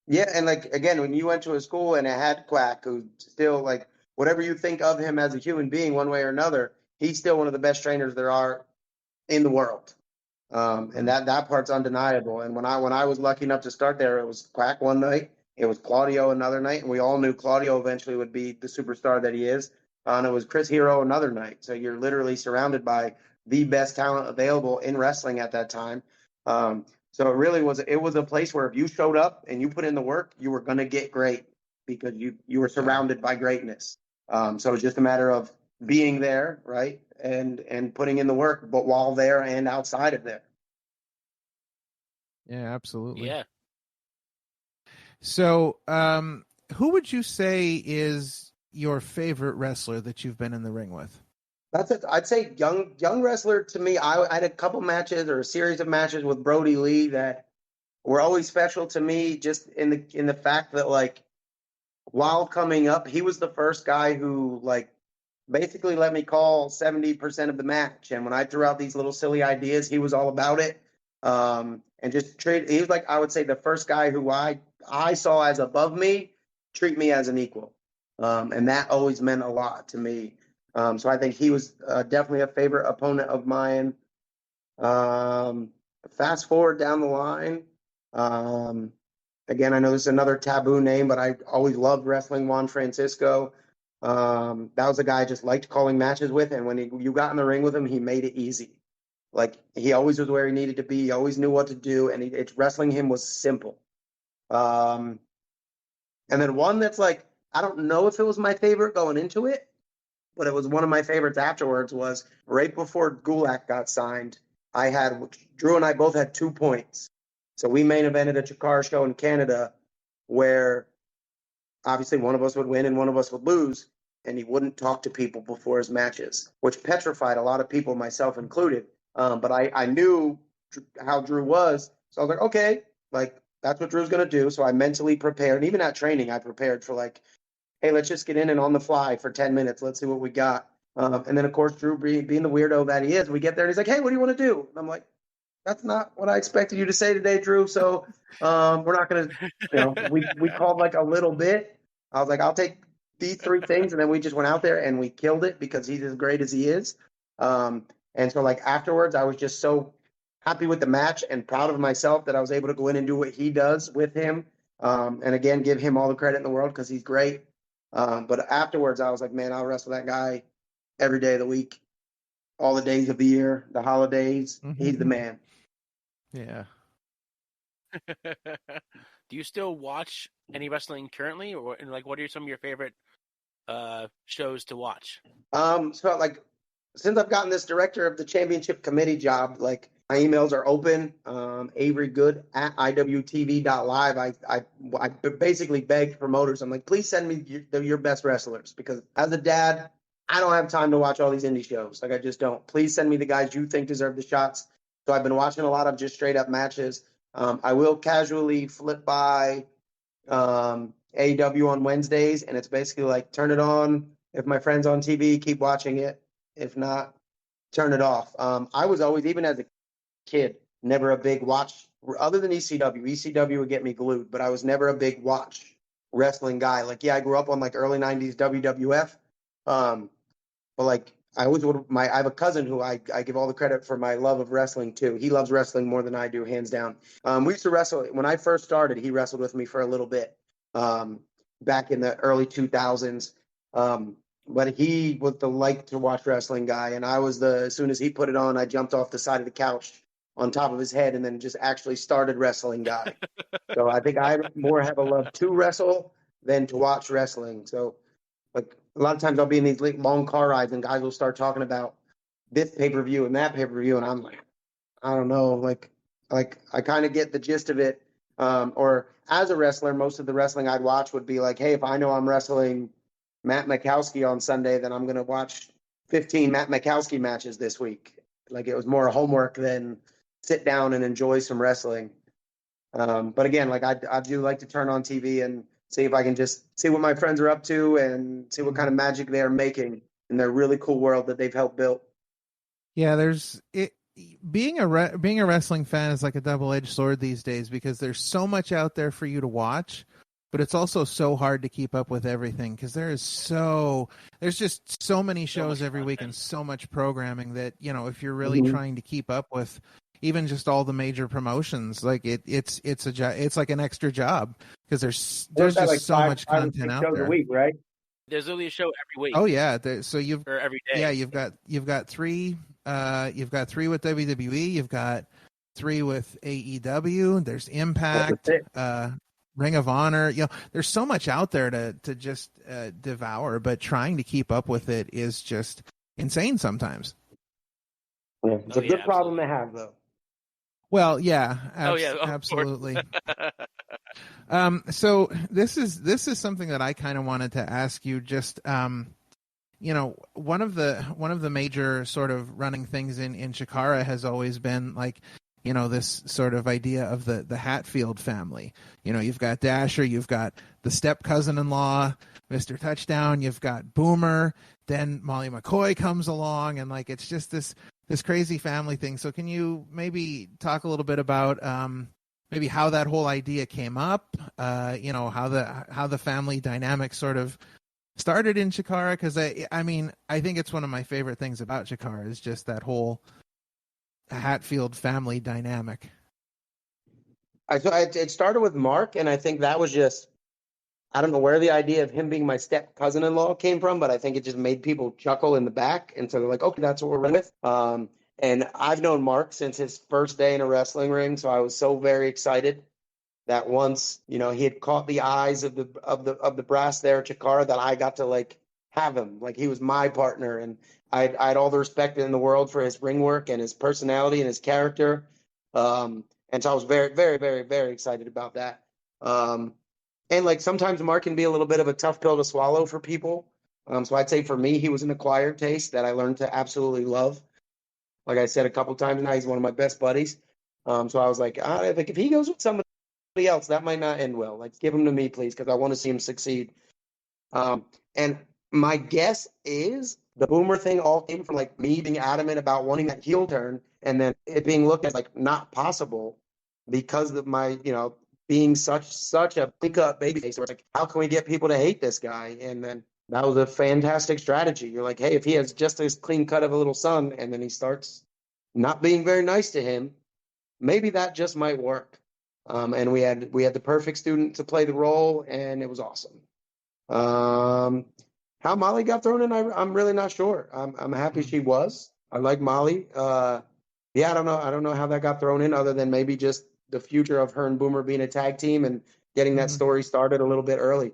Yeah, and like, again, when you went to a school and it had Quack, who still, like, whatever you think of him as a human being one way or another, he's still one of the best trainers there are in the world. And that part's undeniable. And when I was lucky enough to start there, it was Quack one night, it was Claudio another night, and we all knew Claudio eventually would be the superstar that he is. And it was Chris Hero another night. So you're literally surrounded by the best talent available in wrestling at that time. So it really was a place where if you showed up and you put in the work, you were going to get great because you were surrounded by greatness. So it was just a matter of being there, right, and putting in the work, but while there and outside of there. Yeah, absolutely. Yeah. So who would you say is your favorite wrestler that you've been in the ring with? That's it. I'd say young wrestler to me. I had a couple matches or a series of matches with Brody Lee that were always special to me, just in the fact that, like, while coming up, he was the first guy who, like, basically let me call 70% of the match. And when I threw out these little silly ideas, he was all about it. And just he was, like, I would say, the first guy who I saw as above me, treat me as an equal. And that always meant a lot to me. So I think he was definitely a favorite opponent of mine. Fast forward down the line. Again, I know this is another taboo name, but I always loved wrestling Juan Francisco. That was a guy I just liked calling matches with, and when you got in the ring with him, he made it easy. Like, he always was where he needed to be. He always knew what to do, and wrestling him was simple. And then one that's like, I don't know if it was my favorite going into it, but it was one of my favorites afterwards, was right before Gulak got signed. Drew and I both had 2 points. So we main evented a Chikara show in Canada where obviously one of us would win and one of us would lose, and he wouldn't talk to people before his matches, which petrified a lot of people, myself included. But I knew how Drew was. So I was like, okay, like, that's what Drew's going to do. So I mentally prepared. And even at training, I prepared for, like, hey, let's just get in and on the fly for 10 minutes. Let's see what we got. And then, of course, Drew, being the weirdo that he is, we get there and he's like, hey, what do you want to do? And I'm like, that's not what I expected you to say today, Drew. So we're not going to, we called like a little bit. I was like, I'll take these three things. And then we just went out there and we killed it because he's as great as he is. And so like afterwards, I was just so happy with the match and proud of myself that I was able to go in and do what he does with him. And again, give him all the credit in the world because he's great. But afterwards, I was like, man, I'll wrestle that guy every day of the week, all the days of the year, the holidays. He's the man. Yeah. Do you still watch any wrestling currently, or like what are some of your favorite shows to watch? So like since I've gotten this director of the championship committee job, like my emails are open. Avery Good at IWTV.live. I basically begged promoters. I'm like, please send me your best wrestlers because as a dad, I don't have time to watch all these indie shows. Like I just don't. Please send me the guys you think deserve the shots. So I've been watching a lot of just straight up matches. I will casually flip by AEW on Wednesdays, and it's basically like turn it on. If my friend's on TV, keep watching it. If not, turn it off. I was always, even as a kid, never a big watch, other than ECW. ECW would get me glued, but I was never a big watch wrestling guy. Like, yeah, I grew up on like early 90s WWF. But like, I always would, I have a cousin who I give all the credit for my love of wrestling too. He loves wrestling more than I do, hands down. We used to wrestle, when I first started, he wrestled with me for a little bit, back in the early 2000s. But he was the like to watch wrestling guy. And I was as soon as he put it on, I jumped off the side of the couch on top of his head and then just actually started wrestling guy. So I think I more have a love to wrestle than to watch wrestling. So like a lot of times I'll be in these long car rides and guys will start talking about this pay-per-view and that pay-per-view. And I'm like, I don't know. Like I kind of get the gist of it. Or as a wrestler, most of the wrestling I'd watch would be like, hey, if I know I'm wrestling Matt Mikowski on Sunday, then I'm going to watch 15 Matt Mikowski matches this week. Like it was more homework than sit down and enjoy some wrestling. But again, like I do like to turn on TV and see if I can just see what my friends are up to and see what kind of magic they are making in their really cool world that they've helped build. Yeah, being a wrestling fan is like a double-edged sword these days because there's so much out there for you to watch, but it's also so hard to keep up with everything because there's just so many shows every week and so much programming that, you know, if you're really trying to keep up with even just all the major promotions, like it's like an extra job because there's just like so much content out there. A week, right? There's literally a show every week. Oh yeah, so or every day. Yeah, you've got three. You've got 3 with WWE. You've got 3 with AEW. There's Impact, Ring of Honor. You know, there's so much out there to just devour, but trying to keep up with it is just insane sometimes. Yeah, it's a good problem to have, though. Well, yeah, absolutely. So this is something that I kind of wanted to ask you. Just you know, one of the major sort of running things in Chikara has always been like, you know, this sort of idea of the Hatfield family. You know, you've got Dasher, you've got the step cousin-in-law, Mr. Touchdown, you've got Boomer, then Molly McCoy comes along, and like it's just this crazy family thing. So can you maybe talk a little bit about maybe how that whole idea came up? You know, how the family dynamic sort of started in Chikara, because I mean, I think it's one of my favorite things about Chikara is just that whole Hatfield family dynamic. It started with Mark, and I think that was just, I don't know where the idea of him being my step cousin-in-law came from, but I think it just made people chuckle in the back, and so they're like, okay, that's what we're running with. And I've known Mark since his first day in a wrestling ring, so I was so very excited that once, you know, he had caught the eyes of the brass there at Chikara, that I got to like have him, like he was my partner, and I had all the respect in the world for his ring work and his personality and his character, and so I was very, very, very, very excited about that. And like sometimes Mark can be a little bit of a tough pill to swallow for people, so I'd say for me he was an acquired taste that I learned to absolutely love. Like I said a couple times now, he's one of my best buddies. So I was like if he goes with somebody else, that might not end well. Like, give him to me, please, because I want to see him succeed. And my guess is the Boomer thing all came from like me being adamant about wanting that heel turn, and then it being looked at like not possible because of my, you know, being such a pick-up babyface. It's like, how can we get people to hate this guy? And then that was a fantastic strategy. You're like, hey, if he has just as clean cut of a little son, and then he starts not being very nice to him, maybe that just might work. And we had the perfect student to play the role, and it was awesome. How Molly got thrown in, I'm really not sure. I'm happy she was. I like Molly. Yeah, I don't know how that got thrown in, other than maybe just the future of her and Boomer being a tag team and getting that story started a little bit early.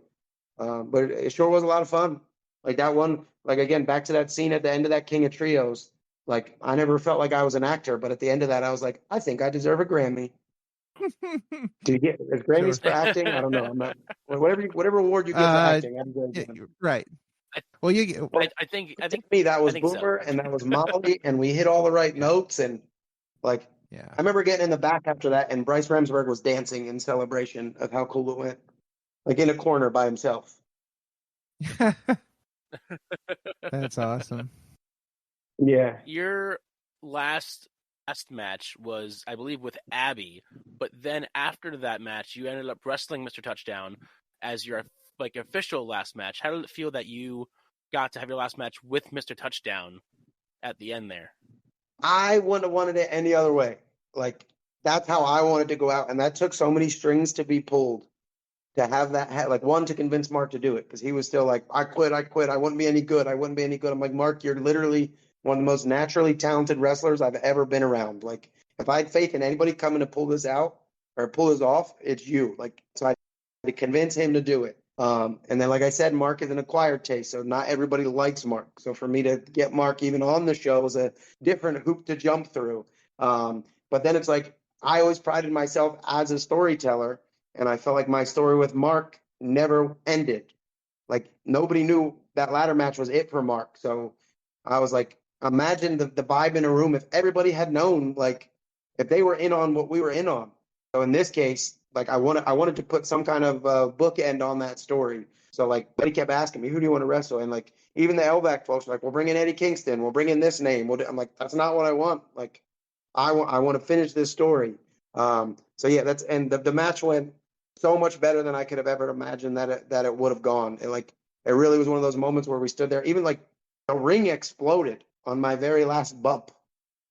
But it sure was a lot of fun. Like that one, like again, back to that scene at the end of that King of Trios. Like I never felt like I was an actor, but at the end of that, I was like, I think I deserve a Grammy. Do you get Grammys for acting? I don't know. I'm not whatever award you get for acting. I deserve one. Right. Well, I think to me that was so. Boomer and that was Molly, and we hit all the right notes. And like, I remember getting in the back after that, and Bryce Remsburg was dancing in celebration of how cool it went, like in a corner by himself. That's awesome. Yeah. Your last match was, I believe, with Abby, but then after that match, you ended up wrestling Mr. Touchdown as your like official last match. How did it feel that you got to have your last match with Mr. Touchdown at the end there? I wouldn't have wanted it any other way. Like that's how I wanted to go out, and that took so many strings to be pulled to have that. Like one, to convince Mark to do it, because he was still like, I quit. I wouldn't be any good. I'm like, Mark, you're literally one of the most naturally talented wrestlers I've ever been around. Like if I had faith in anybody coming to pull this out or pull this off, it's you. Like so I had to convince him to do it. And then, like I said, Mark is an acquired taste, so not everybody likes Mark. So for me to get Mark even on the show was a different hoop to jump through. But then it's like I always prided myself as a storyteller, and I felt like my story with Mark never ended. Like nobody knew that ladder match was it for Mark. So I was like, imagine the vibe in a room if everybody had known, like if they were in on what we were in on. So in this case, like I wanted to put some kind of bookend on that story. So like, Buddy kept asking me, who do you want to wrestle? And like, even the LVAC folks were like, we'll bring in Eddie Kingston. We'll bring in this name. I'm like, that's not what I want. Like, I want to finish this story. So yeah, and the match went so much better than I could have ever imagined that it would have gone. And like, it really was one of those moments where we stood there, even like the ring exploded on my very last bump.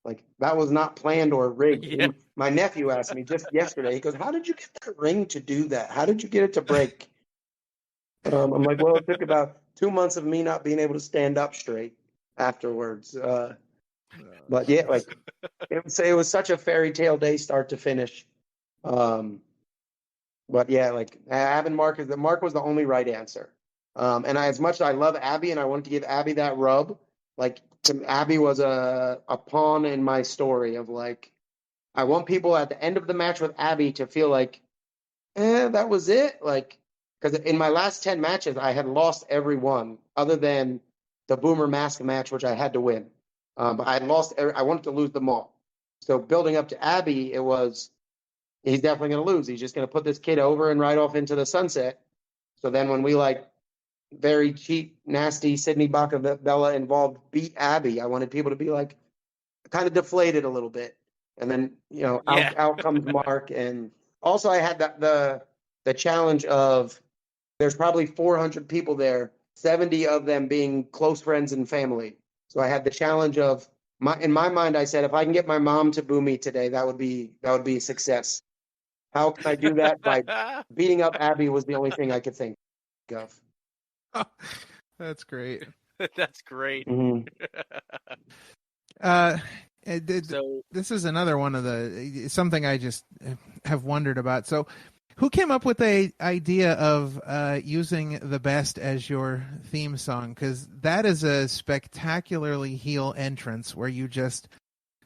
Like that was not planned or rigged. Yeah. My nephew asked me just yesterday, he goes, how did you get that ring to do that? How did you get it to break? I'm like, well, it took about 2 months of me not being able to stand up straight afterwards. But yeah, like it was such a fairy tale day start to finish. But yeah, like having Mark was the only right answer. And as much as I love Abby and I wanted to give Abby that rub, like Abby was a pawn in my story of like, I want people at the end of the match with Abby to feel like, that was it. Like, because in my last 10 matches, I had lost every one other than the Boomer Mask match, which I had to win. But I had lost, I wanted to lose them all. So building up to Abby, it was, he's definitely going to lose. He's just going to put this kid over and ride off into the sunset. So then when we like very cheap, nasty Sydney Bacabella involved beat Abby, I wanted people to be like kind of deflated a little bit. And then, out comes Mark. And also I had the challenge of there's probably 400 people there, 70 of them being close friends and family. So I had the challenge of in my mind, I said, if I can get my mom to boo me today, that would be a success. How can I do that? By beating up Abby was the only thing I could think of. Oh, that's great. That's great. Mm-hmm. This is another one of something I just have wondered about. So who came up with the idea of using The Best as your theme song? Because that is a spectacularly heel entrance where you just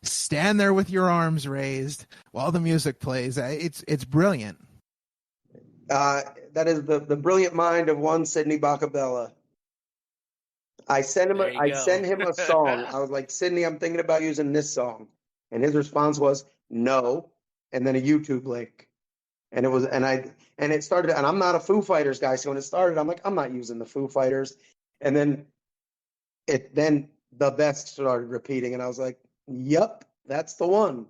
stand there with your arms raised while the music plays. It's brilliant. That is the brilliant mind of one Sydney Bacabella. I sent him a song. I was like, Sydney, I'm thinking about using this song. And his response was no, and then a YouTube link. And it started, and I'm not a Foo Fighters guy, so when it started, I'm like, I'm not using the Foo Fighters. And then The Best started repeating, and I was like, yep, that's the one.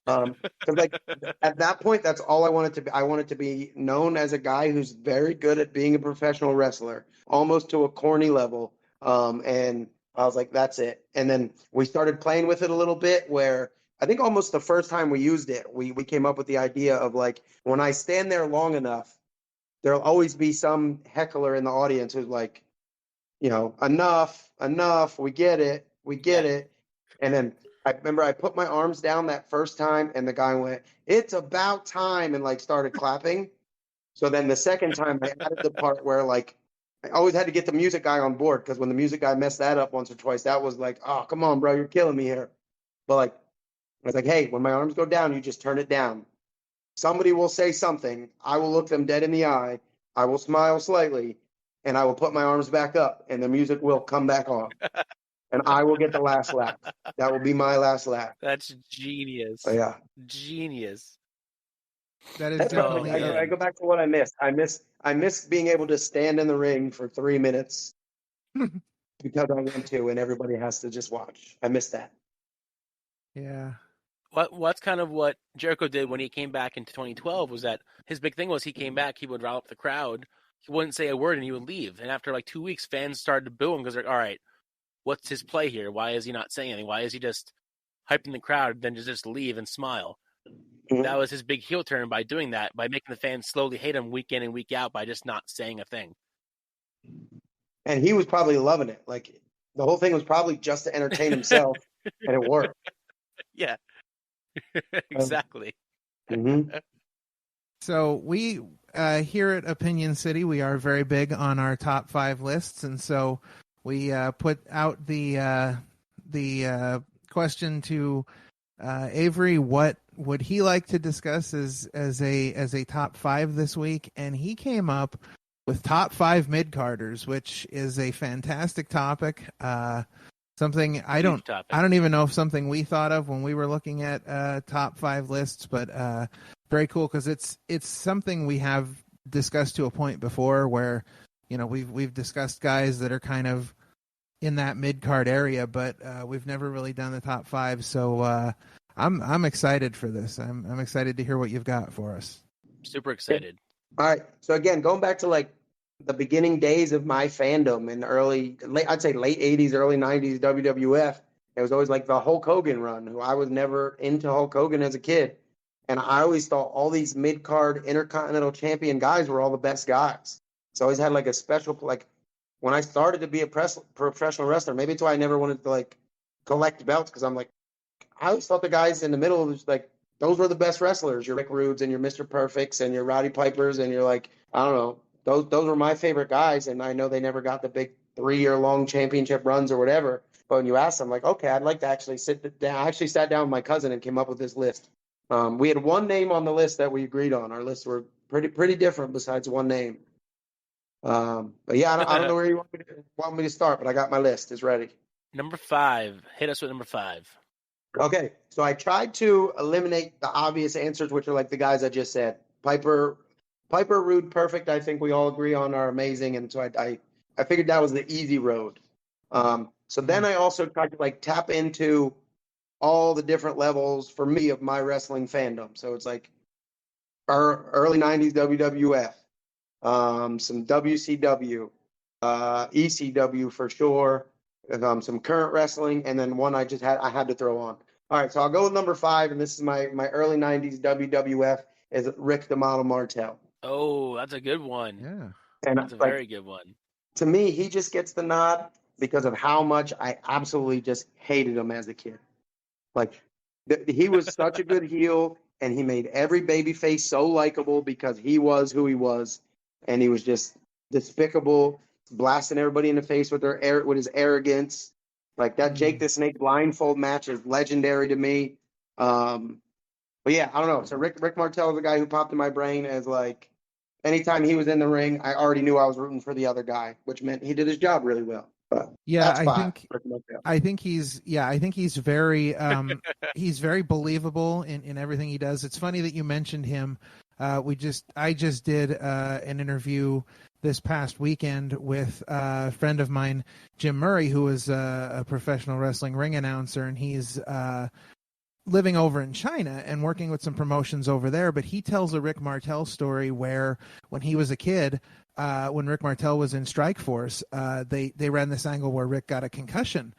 Because like at that point, that's all I wanted to be. I wanted to be known as a guy who's very good at being a professional wrestler, almost to a corny level. And I was like, that's it. And then we started playing with it a little bit where I think almost the first time we used it, we came up with the idea of like, when I stand there long enough, there'll always be some heckler in the audience who's like, enough, we get it. And then I remember I put my arms down that first time and the guy went, it's about time, and like started clapping. So then the second time I added the part where like I always had to get the music guy on board, because when the music guy messed that up once or twice, that was like, oh, come on, bro, you're killing me here. But like, I was like, hey, when my arms go down, you just turn it down. Somebody will say something. I will look them dead in the eye. I will smile slightly, and I will put my arms back up, and the music will come back on. And I will get the last laugh. That will be my last laugh. That's genius. So, yeah. Genius. That is That's definitely. I go back to what I missed. I miss being able to stand in the ring for 3 minutes because I want to, and everybody has to just watch. I miss that. Yeah. What's kind of what Jericho did when he came back in 2012 was that his big thing was he came back, he would rile up the crowd, he wouldn't say a word, and he would leave. And after like 2 weeks, fans started to boo him because they're like, all right, what's his play here? Why is he not saying anything? Why is he just hyping the crowd, then just leave and smile? Mm-hmm. That was his big heel turn by doing that, by making the fans slowly hate him week in and week out by just not saying a thing. And he was probably loving it. Like, the whole thing was probably just to entertain himself, and it worked. Yeah. Exactly. Mm-hmm. So we here at Opinion City, we are very big on our top 5 lists, and so we put out the question to Avery, what would he like to discuss as a top 5 this week, and he came up with top 5 mid-carders, which is a fantastic topic. Something I don't even know if something we thought of when we were looking at top 5 lists, but very cool because it's something we have discussed to a point before where we've discussed guys that are kind of in that mid card area, but we've never really done the top 5. So I'm excited for this. I'm excited to hear what you've got for us. Super excited. All right. So again, going back to like the beginning days of my fandom in I'd say late 80s, early 90s WWF, it was always like the Hulk Hogan run, who I was never into Hulk Hogan as a kid. And I always thought all these mid-card Intercontinental Champion guys were all the best guys. So I always had like a special, like when I started to be a professional wrestler, maybe it's why I never wanted to like collect belts, because I'm like, I always thought the guys in the middle was like, those were the best wrestlers. Your Rick Rudes and your Mr. Perfects and your Roddy Pipers, and you're like, I don't know. Those were my favorite guys, and I know they never got the big 3-year-long championship runs or whatever. But when you ask them, like, okay, I'd like to actually sit down. I actually sat down with my cousin and came up with this list. We had one name on the list that we agreed on. Our lists were pretty different besides one name. But yeah, I don't know where you want me to start, but I got my list. It's ready. Number 5. Hit us with number 5. Okay, so I tried to eliminate the obvious answers, which are like the guys I just said. Piper, Rude, Perfect, I think we all agree on are amazing, and so I figured that was the easy road. So then I also tried to like tap into all the different levels for me of my wrestling fandom. So it's like early 90s WWF, some WCW, ECW for sure, some current wrestling, and then one I had to throw on. All right, so I'll go with number 5, and this is my early 90s WWF, is Rick the Model Martel. Oh, that's a good one. Yeah. And that's a very good one. To me, he just gets the nod because of how much I absolutely just hated him as a kid. Like, he was such a good heel, and he made every babyface so likable because he was who he was, and he was just despicable, blasting everybody in the face with his arrogance. Like that Jake the Snake blindfold match is legendary to me. But yeah, I don't know. So Rick Martel is the guy who popped in my brain as like, anytime he was in the ring, I already knew I was rooting for the other guy, which meant he did his job really well. But yeah, I think he's very he's very believable in everything he does. It's funny that you mentioned him. I just did an interview this past weekend with a friend of mine, Jim Murray, who is a professional wrestling ring announcer, and he's living over in China and working with some promotions over there, but he tells a Rick Martel story where when he was a kid, when Rick Martel was in Strikeforce, they ran this angle where Rick got a concussion,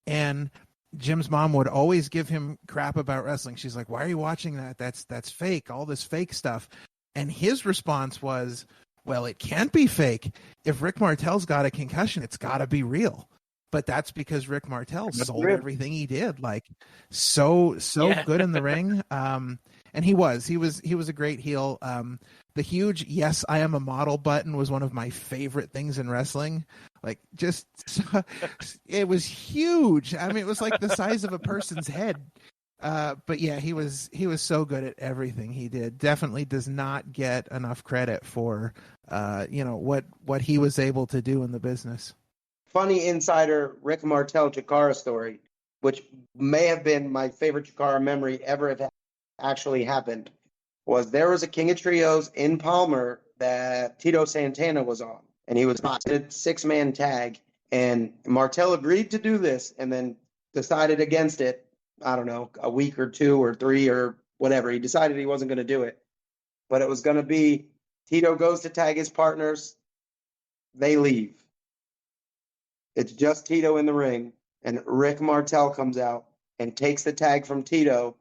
and Jim's mom would always give him crap about wrestling. She's like, "Why are you watching that? That's fake, all this fake stuff." And his response was, "Well, it can't be fake. If Rick Martel's got a concussion, it's got to be real." But that's because Rick Martel sold everything he did, like so good in the ring. And he was a great heel. The huge "Yes, I am a model" button was one of my favorite things in wrestling. Like, just it was huge. I mean, it was like the size of a person's head. But yeah, he was so good at everything he did. Definitely does not get enough credit for what he was able to do in the business. Funny insider Rick Martel Chikara story, which may have been my favorite Chikara memory ever if it actually happened, was there was a King of Trios in Palmer that Tito Santana was on, and he was a 6-man tag, and Martel agreed to do this and then decided against it. I don't know, a week or 2 or 3 or whatever. He decided he wasn't going to do it, but it was going to be Tito goes to tag his partners. They leave. It's just Tito in the ring, and Rick Martel comes out and takes the tag from Tito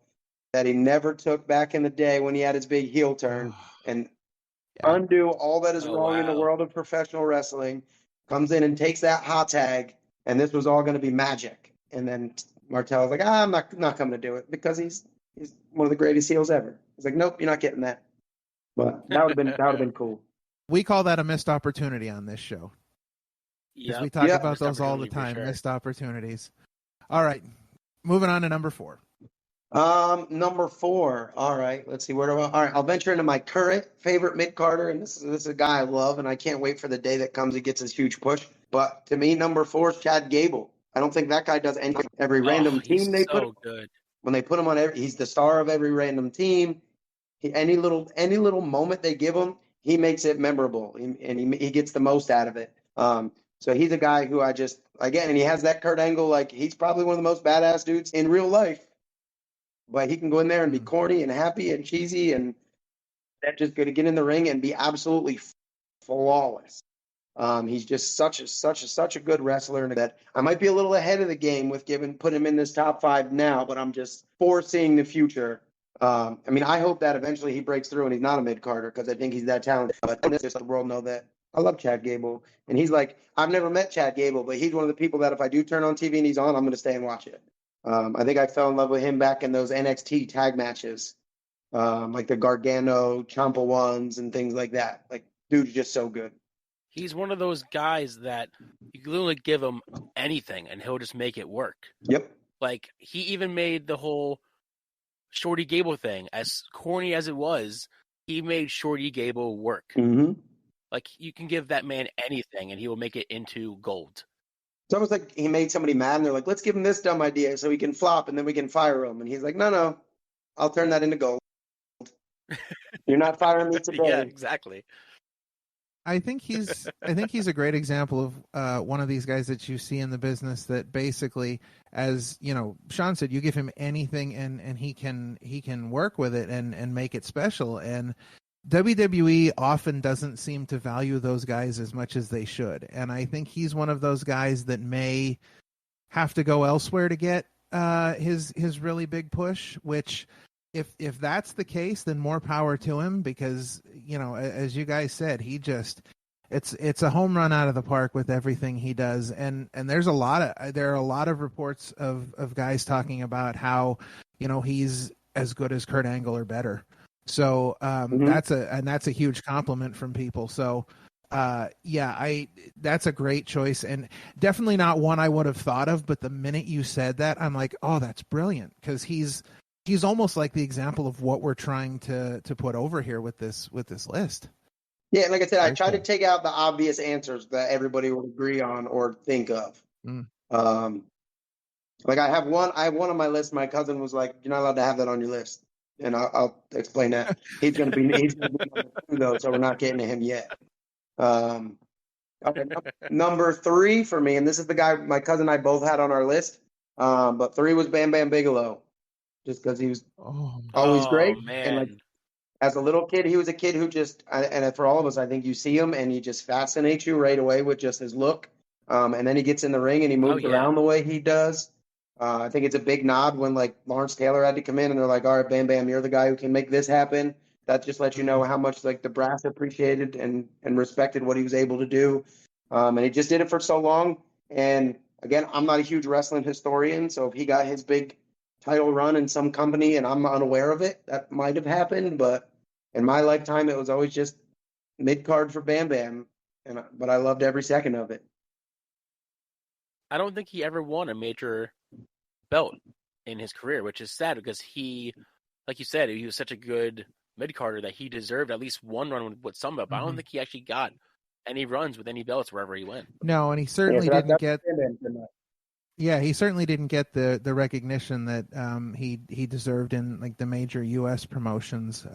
that he never took back in the day when he had his big heel turn, and undo all that is wrong in the world of professional wrestling, comes in and takes that hot tag, and this was all going to be magic. And then Martel's like, I'm not coming to do it because he's one of the greatest heels ever. He's like, nope, you're not getting that. But that would have been cool. We call that a missed opportunity on this show. Because we talk about those all the time, missed opportunities. All right, moving on to number 4. Number 4. All right, let's see. All right, I'll venture into my current favorite mid-carder, and this is a guy I love, and I can't wait for the day that comes he gets his huge push. But to me, number 4 is Chad Gable. I don't think that guy does anything. Every random team they put him, good. When they put him on, he's the star of every random team. Any little moment they give him, he makes it memorable, and he gets the most out of it. So he's a guy who I just, again, and he has that Kurt Angle, like he's probably one of the most badass dudes in real life, but he can go in there and be corny and happy and cheesy, and that's just going to get in the ring and be absolutely flawless. He's just such a good wrestler, and that I might be a little ahead of the game with put him in this top 5 now, but I'm just foreseeing the future. I mean, I hope that eventually he breaks through and he's not a mid-carder because I think he's that talented. But just the world know that I love Chad Gable, and he's like, I've never met Chad Gable, but he's one of the people that if I do turn on TV and he's on, I'm going to stay and watch it. I think I fell in love with him back in those NXT tag matches, like the Gargano, Ciampa ones, and things like that. Like, dude's just so good. He's one of those guys that you can literally give him anything, and he'll just make it work. Yep. Like, he even made the whole Shorty Gable thing, as corny as it was, he made Shorty Gable work. Mm-hmm. Like, you can give that man anything, and he will make it into gold. It's almost like he made somebody mad, and they're like, let's give him this dumb idea so he can flop, and then we can fire him. And he's like, no, I'll turn that into gold. You're not firing me today. Yeah, exactly. I think he's a great example of one of these guys that you see in the business that basically, as you know, Sean said, you give him anything and he can work with it and make it special. And WWE often doesn't seem to value those guys as much as they should. And I think he's one of those guys that may have to go elsewhere to get his really big push, which if that's the case, then more power to him, because, you know, as you guys said, it's a home run out of the park with everything he does. And there are a lot of reports of guys talking about how, you know, he's as good as Kurt Angle or better. So that's a huge compliment from people. So that's a great choice, and definitely not one I would have thought of. But the minute you said that, I'm like, oh, that's brilliant, because he's almost like the example of what we're trying to put over here with this list. Yeah, and like I said, I tried to take out the obvious answers that everybody would agree on or think of. Like I have one on my list. My cousin was like, "You're not allowed to have that on your list," and I'll explain that. He's going to be number 2 though, so we're not getting to him yet. Okay, number 3 for me, and this is the guy my cousin and I both had on our list. But 3 was Bam Bam Bigelow. just because he was Oh, always great. And like man. as a little kid, he was a kid who just, and for all of us, I think you see him and he just fascinates you right away with just his look. And then he gets in the ring and he moves yeah. around the way he does. I think it's a big nod when like Lawrence Taylor had to come in and they're like, all right, Bam Bam, you're the guy who can make this happen. That just lets you know how much like the brass appreciated and respected what he was able to do. And he just did it for so long. And again, I'm not a huge wrestling historian, so if he got his big title run in some company and I'm unaware of it, that might have happened. But in my lifetime, it was always just mid card for Bam Bam, but I loved every second of it. I don't think he ever won a major belt in his career, which is sad because he, like you said, he was such a good mid-carder that he deserved at least one run with some belt. But I don't think he actually got any runs with any belts wherever he went. no, and he certainly Yeah, so didn't get. Bam Bam did that. Yeah, he certainly didn't get the recognition that he deserved in like the major U.S. promotions.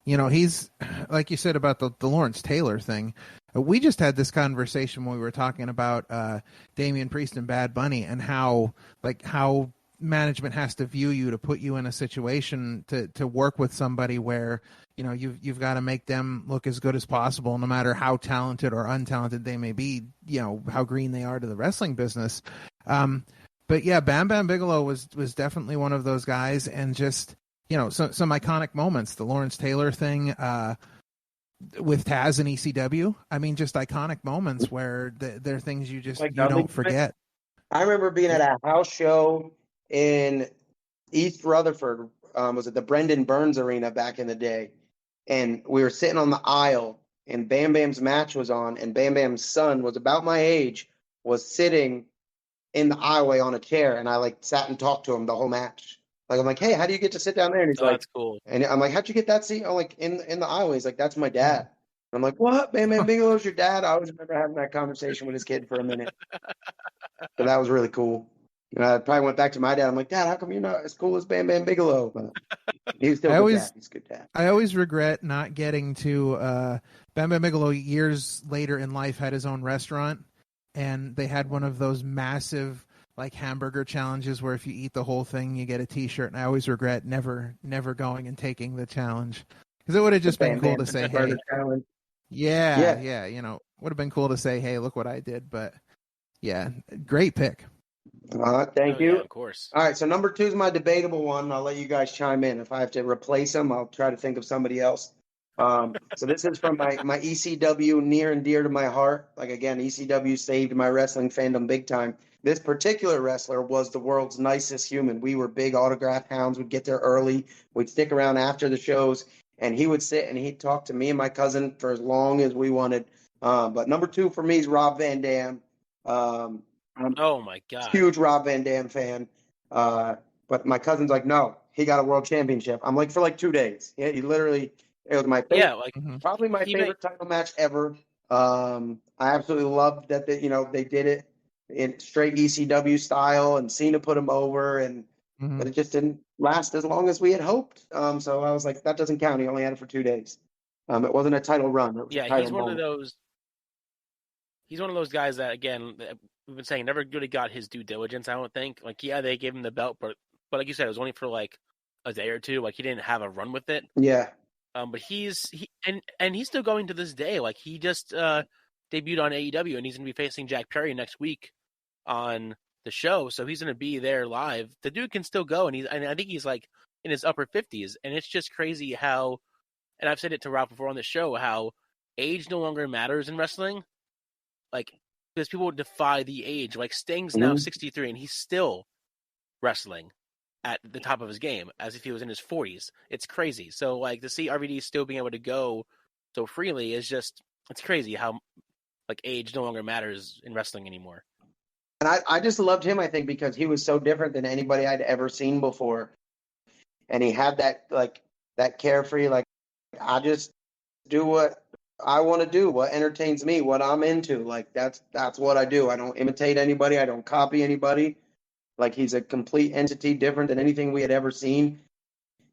You know, he's like you said about the Lawrence Taylor thing. We just had this conversation when we were talking about Damian Priest and Bad Bunny and how management has to view you to put you in a situation to work with somebody where, you know, you've got to make them look as good as possible, no matter how talented or untalented they may be, you know, how green they are to the wrestling business. But yeah, Bam Bam Bigelow was definitely one of those guys, and just, you know, some iconic moments. The Lawrence Taylor thing with Taz and ECW. I mean, just iconic moments where they're things you just Like you Dudley don't forget. I remember being at a house show in East Rutherford. Was it the Brendan Burns Arena back in the day? And we were sitting on the aisle, and Bam Bam's match was on, and Bam Bam's son was about my age, was sitting in the aisleway on a chair, and I like sat and talked to him the whole match. Like I'm like, hey, how do you get to sit down there? And he's like, That's cool. and I'm like, how'd you get that seat? I'm like, in the aisleway. He's like, that's my dad. And I'm like, what? Bam Bam Bigelow's your dad? I always remember having that conversation with his kid for a minute. So that was really cool. And I probably went back to my dad. I'm like, Dad, how come you're not as cool as Bam Bam Bigelow? But he's still a good dad. He's a good dad. I always regret not getting to Bam Bam Bigelow years later in life had his own restaurant, and they had one of those massive like hamburger challenges where if you eat the whole thing you get a t-shirt, and I always regret never going and taking the challenge, because it would have just been cool to say, hey, yeah, you know, would have been cool to say, hey, look what I did. But yeah, great pick. Thank you. Yeah, of course. All right, so number 2 is my debatable one. I'll let you guys chime in. If I have to replace him, I'll try to think of somebody else. So this is from my ECW, near and dear to my heart. Like, again, ECW saved my wrestling fandom big time. This particular wrestler was the world's nicest human. We were big autograph hounds. We'd get there early. We'd stick around after the shows, and he would sit and he'd talk to me and my cousin for as long as we wanted. But number 2 for me is Rob Van Dam. Oh my God. Huge Rob Van Dam fan. But my cousin's like, no, he got a world championship. I'm like, for like 2 days. Yeah, he literally, it was my favorite, Yeah, like probably my favorite title match ever. I absolutely loved that they did it in straight ECW style, and Cena put him over, but it just didn't last as long as we had hoped. So I was like, that doesn't count. He only had it for 2 days. It wasn't a title run. It was a title he's one moment. of those. He's one of those guys that, again, we've been saying never really got his due diligence. I don't think. Like, yeah, they gave him the belt, but like you said, it was only for like a day or two. Like, he didn't have a run with it. Yeah. But he's still going to this day. Like, he just debuted on AEW, and he's going to be facing Jack Perry next week on the show. So he's going to be there live. The dude can still go, and I think he's like in his upper 50s, and it's just crazy how. And I've said it to Ralph before on the show, how age no longer matters in wrestling. Like, because people defy the age. Like, Sting's now 63, and he's still wrestling at the top of his game as if he was in his 40s. It's crazy. So, like, to see RVD still being able to go so freely is just, it's crazy how, like, age no longer matters in wrestling anymore. And I just loved him, I think, because he was so different than anybody I'd ever seen before. And he had that carefree, like, I just do what I want to do, what entertains me, what I'm into. Like, that's what I do. I don't imitate anybody. I don't copy anybody. Like, he's a complete entity, different than anything we had ever seen.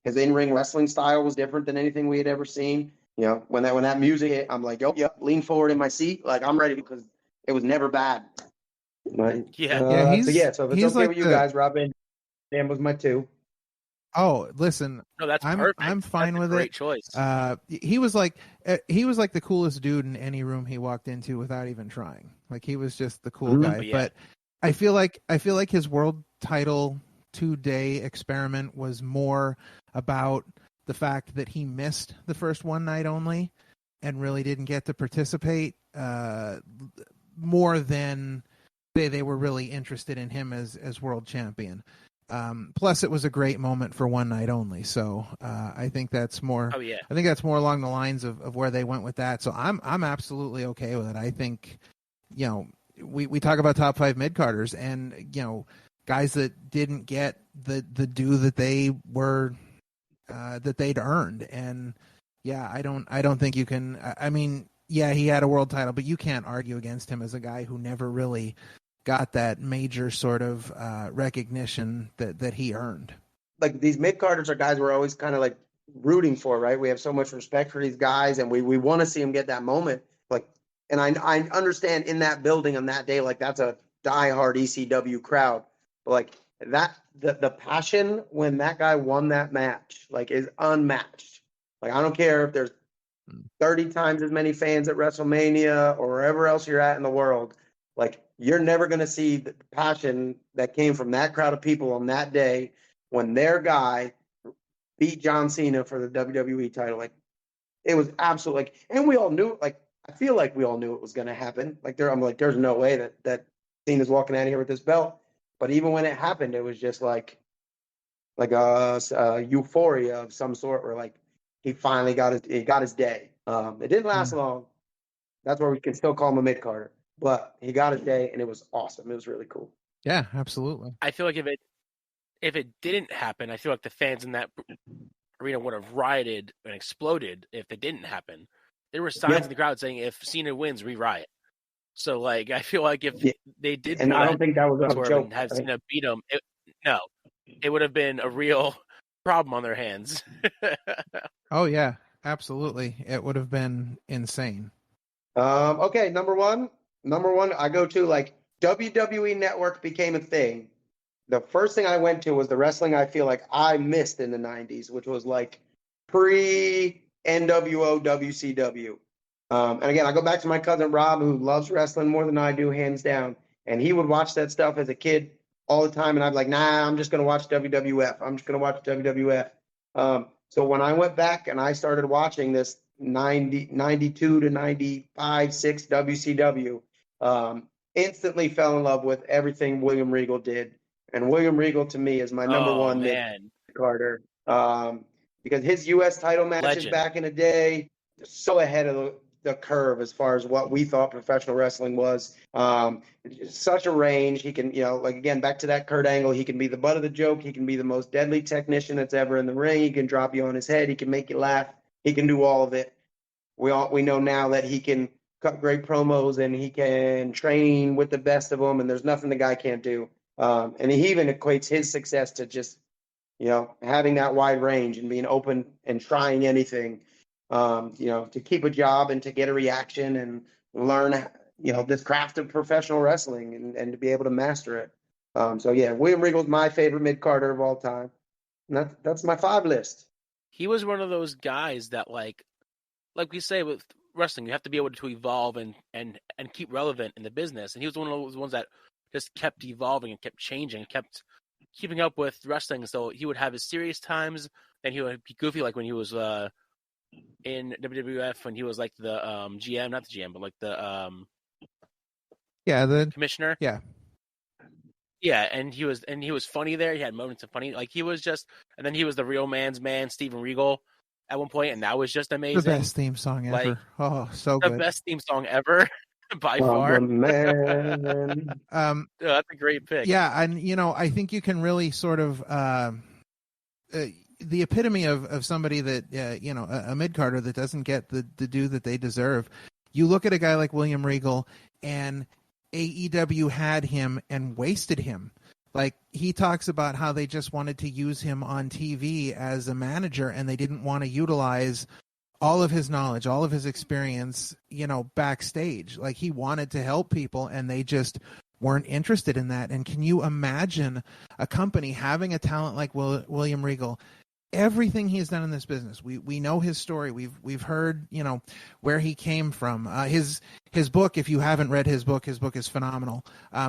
His in-ring wrestling style was different than anything we had ever seen. You know, when that music hit, I'm like, yep, lean forward in my seat. Like, I'm ready, because it was never bad. But, So if it's okay like with you guys, Rob Van Dam was my 2. Oh, listen, No, that's I'm perfect. I'm fine That's a with great it. choice. He was like the coolest dude in any room he walked into without even trying. Like he was just the cool guy. Oh, yeah. But I feel like his world title 2-day experiment was more about the fact that he missed the first one night only and really didn't get to participate more than they were really interested in him as world champion. Plus, it was a great moment for one night only. So I think that's more. Oh, yeah. I think that's more along the lines of where they went with that. So I'm absolutely okay with it. I think, we talk about top 5 mid-carders and guys that didn't get the due that they were that they'd earned. And yeah, I don't think you can. I mean, yeah, he had a world title, but you can't argue against him as a guy who never really got that major sort of recognition that he earned. Like these mid-carders are guys we're always kind of like rooting for, right? We have so much respect for these guys and we want to see them get that moment. Like, and I understand in that building on that day, like that's a diehard ECW crowd. But like that, the passion when that guy won that match, like is unmatched. Like, I don't care if there's 30 times as many fans at WrestleMania or wherever else you're at in the world. Like, you're never going to see the passion that came from that crowd of people on that day when their guy beat John Cena for the WWE title. Like, it was absolutely like, and we all knew, like, I feel like we all knew it was going to happen. Like, I'm like, there's no way that Cena's walking out of here with this belt. But even when it happened, it was just like a euphoria of some sort where like he finally got his day. It didn't last long. That's where we can still call him a mid-carder. But he got his day, and it was awesome. It was really cool. Yeah, absolutely. I feel like if it didn't happen, I feel like the fans in that arena would have rioted and exploded if it didn't happen. There were signs in the crowd saying, if Cena wins, we riot. So, like, I feel like if they did, and I don't think that was a joke. And had Cena beat him, it would have been a real problem on their hands. Oh yeah, absolutely. It would have been insane. Okay, number one, I go to, like, WWE Network became a thing. The first thing I went to was the wrestling I feel like I missed in the 90s, which was like pre-NWO WCW. And again, I go back to my cousin Rob, who loves wrestling more than I do, hands down. And he would watch that stuff as a kid all the time. And I'd be like, nah, I'm just going to watch WWF. I'm just going to watch WWF. So when I went back and I started watching this 92 to 95, 6 WCW, instantly fell in love with everything William Regal did. And William Regal, to me, is my number one mid-carder. Because his U.S. title matches back in the day, so ahead of the curve as far as what we thought professional wrestling was. Such a range. He can, like, again, back to that Kurt Angle, he can be the butt of the joke. He can be the most deadly technician that's ever in the ring. He can drop you on his head. He can make you laugh. He can do all of it. We know now that he can cut great promos and he can train with the best of them, and there's nothing the guy can't do. And he even equates his success to just, having that wide range and being open and trying anything, to keep a job and to get a reaction and learn, this craft of professional wrestling and to be able to master it. So yeah, William Regal's my favorite mid-carder of all time. And that's my 5 list. He was one of those guys that, like we say with wrestling, you have to be able to evolve and keep relevant in the business. And he was one of those ones that just kept evolving and kept changing, kept keeping up with wrestling. So he would have his serious times, and he would be goofy, like when he was in WWF, when he was like the GM, not the GM, but like the the commissioner. Yeah, and he was funny there. He had moments of funny, like he was just, and then he was the real man's man, Steven Regal, at one point, and that was just amazing. The best theme song ever. Like, so good. The best theme song ever. By far. Man. That's a great pick. Yeah, and I think you can really sort of the epitome of somebody that a mid-carder that doesn't get the due that they deserve. You look at a guy like William Regal, and AEW had him and wasted him. Like, he talks about how they just wanted to use him on TV as a manager, and they didn't want to utilize all of his knowledge, all of his experience, backstage. Like, he wanted to help people, and they just weren't interested in that. And can you imagine a company having a talent like William Regal? Everything he's done in this business, we know his story. We've heard, where he came from. His book, if you haven't read his book is phenomenal.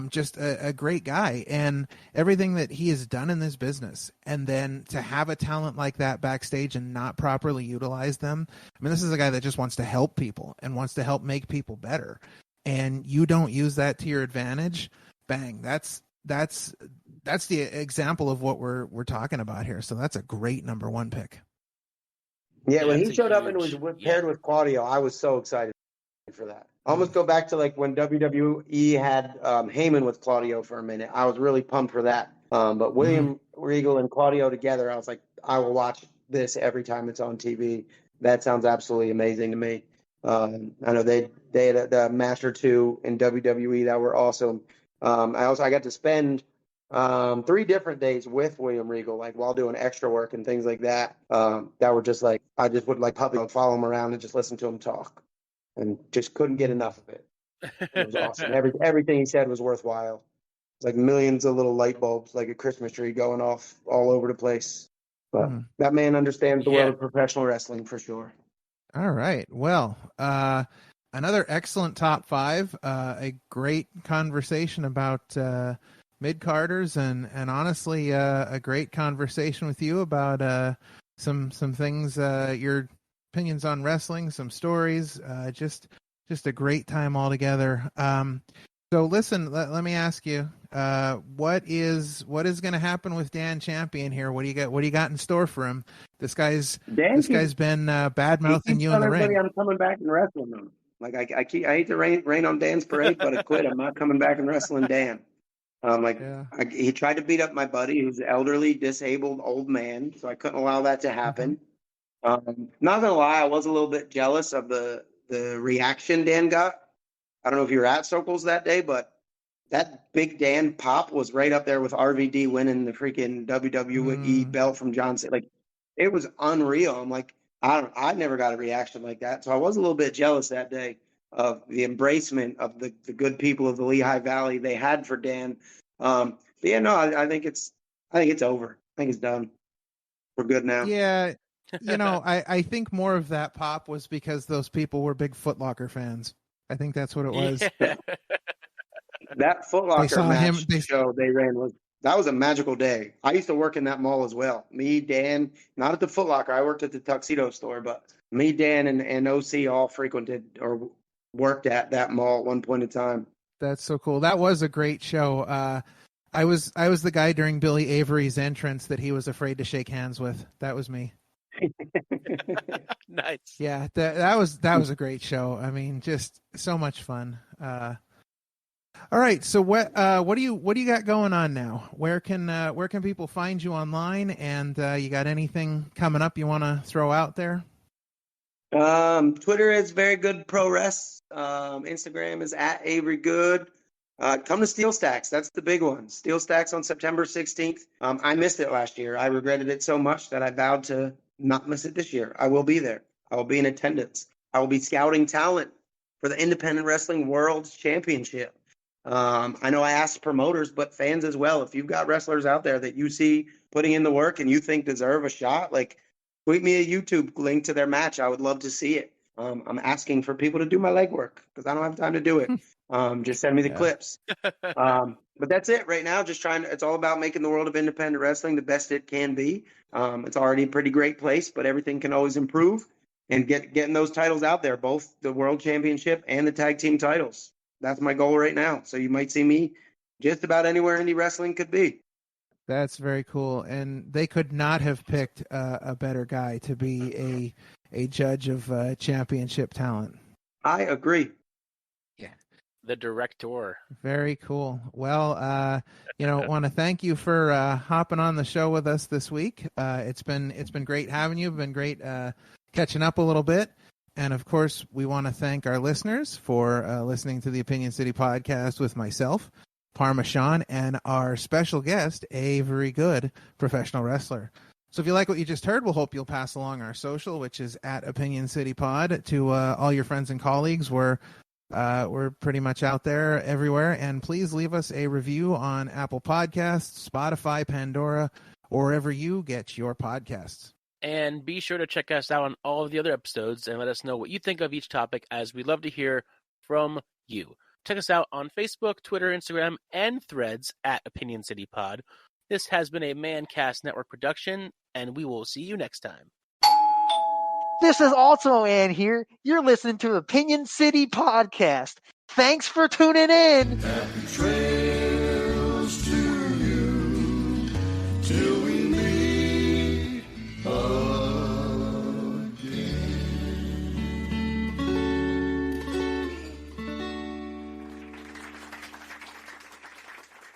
Just a great guy, and everything that he has done in this business. And then to have a talent like that backstage and not properly utilize them. I mean, this is a guy that just wants to help people and wants to help make people better. And you don't use that to your advantage. Bang. That's the example of what we're talking about here. So that's a great number 1 pick. Yeah, when he showed up and was paired with Claudio, I was so excited for that. I almost go back to like when WWE had Heyman with Claudio for a minute. I was really pumped for that. But William Regal and Claudio together, I was like, I will watch this every time it's on TV. That sounds absolutely amazing to me. I know they had a match or two in WWE that were awesome. I got to spend 3 different days with William Regal, like while doing extra work and things like that. That were just like, I just would like follow him around and just listen to him talk, and just couldn't get enough of it. It was awesome. Everything he said was worthwhile. It's like millions of little light bulbs, like a Christmas tree, going off all over the place. But that man understands the world of professional wrestling for sure. All right. Well, another excellent top 5. A great conversation about mid-carders, and honestly, a great conversation with you about some things, your opinions on wrestling, some stories, just a great time altogether. So listen, let me ask you, what is going to happen with Dan Champion here? What do you got in store for him? This guy's been bad mouthing you in the ring. I'm coming back and wrestling him. Like I hate to rain on Dan's parade, but I quit. I'm not coming back and wrestling Dan. He tried to beat up my buddy, who's an elderly, disabled old man, so I couldn't allow that to happen. Not gonna lie, I was a little bit jealous of the reaction Dan got. I don't know if you were at Circles that day, but that Big Dan pop was right up there with RVD winning the freaking WWE belt from John Cena. Like, it was unreal. I'm like, I never got a reaction like that, so I was a little bit jealous that day of the embracement of the good people of the Lehigh Valley they had for Dan. But yeah, no, I think it's over. I think it's done. We're good now. Yeah. I think more of that pop was because those people were big Foot Locker fans. I think that's what it was. Yeah. That Foot Locker match show they ran was a magical day. I used to work in that mall as well. Me, Dan, not at the Foot Locker. I worked at the tuxedo store, but me, Dan, and OC all frequented or worked at that mall at one point in time. That's so cool. That was a great show. I was the guy during Billy Avery's entrance that he was afraid to shake hands with. That was me. Nice. Yeah, that was a great show. I mean, just so much fun. All right, so what do you got going on now? Where can people find you online? And you got anything coming up you want to throw out there? Twitter is Very Good Pro Wrest. Instagram is at Avery Good. Come to Steel Stacks. That's the big one. Steel Stacks on September 16th. I missed it last year. I regretted it so much that I vowed to not miss it this year. I will be there. I will be in attendance. I will be scouting talent for the Independent Wrestling World Championship. I know I asked promoters, but fans as well. If you've got wrestlers out there that you see putting in the work and you think deserve a shot, like, tweet me a YouTube link to their match. I would love to see it. I'm asking for people to do my legwork because I don't have time to do it. Just send me the clips. But that's it right now. Just it's all about making the world of independent wrestling the best it can be. It's already a pretty great place, but everything can always improve, and getting those titles out there, both the world championship and the tag team titles. That's my goal right now. So you might see me just about anywhere indie wrestling could be. That's very cool. And they could not have picked a better guy to be a judge of championship talent. I agree. Yeah. The director. Very cool. Well, want to thank you for hopping on the show with us this week. It's been great having you. It's been great catching up a little bit. And of course, we want to thank our listeners for listening to the Opinion City podcast with myself, Parmesan, and our special guest, Avery Good, Professional Wrestler. So if you like what you just heard, we'll hope you'll pass along our social, which is at Opinion City Pod, to all your friends and colleagues. We're We're pretty much out there everywhere. And please leave us a review on Apple Podcasts, Spotify, Pandora, or wherever you get your podcasts. And be sure to check us out on all of the other episodes and let us know what you think of each topic, as we love to hear from you. Check us out on Facebook, Twitter, Instagram, and Threads at Opinion City Pod. This has been a Mancast Network production, and we will see you next time. This is also Ann here. You're listening to Opinion City Podcast. Thanks for tuning in. Happy trail.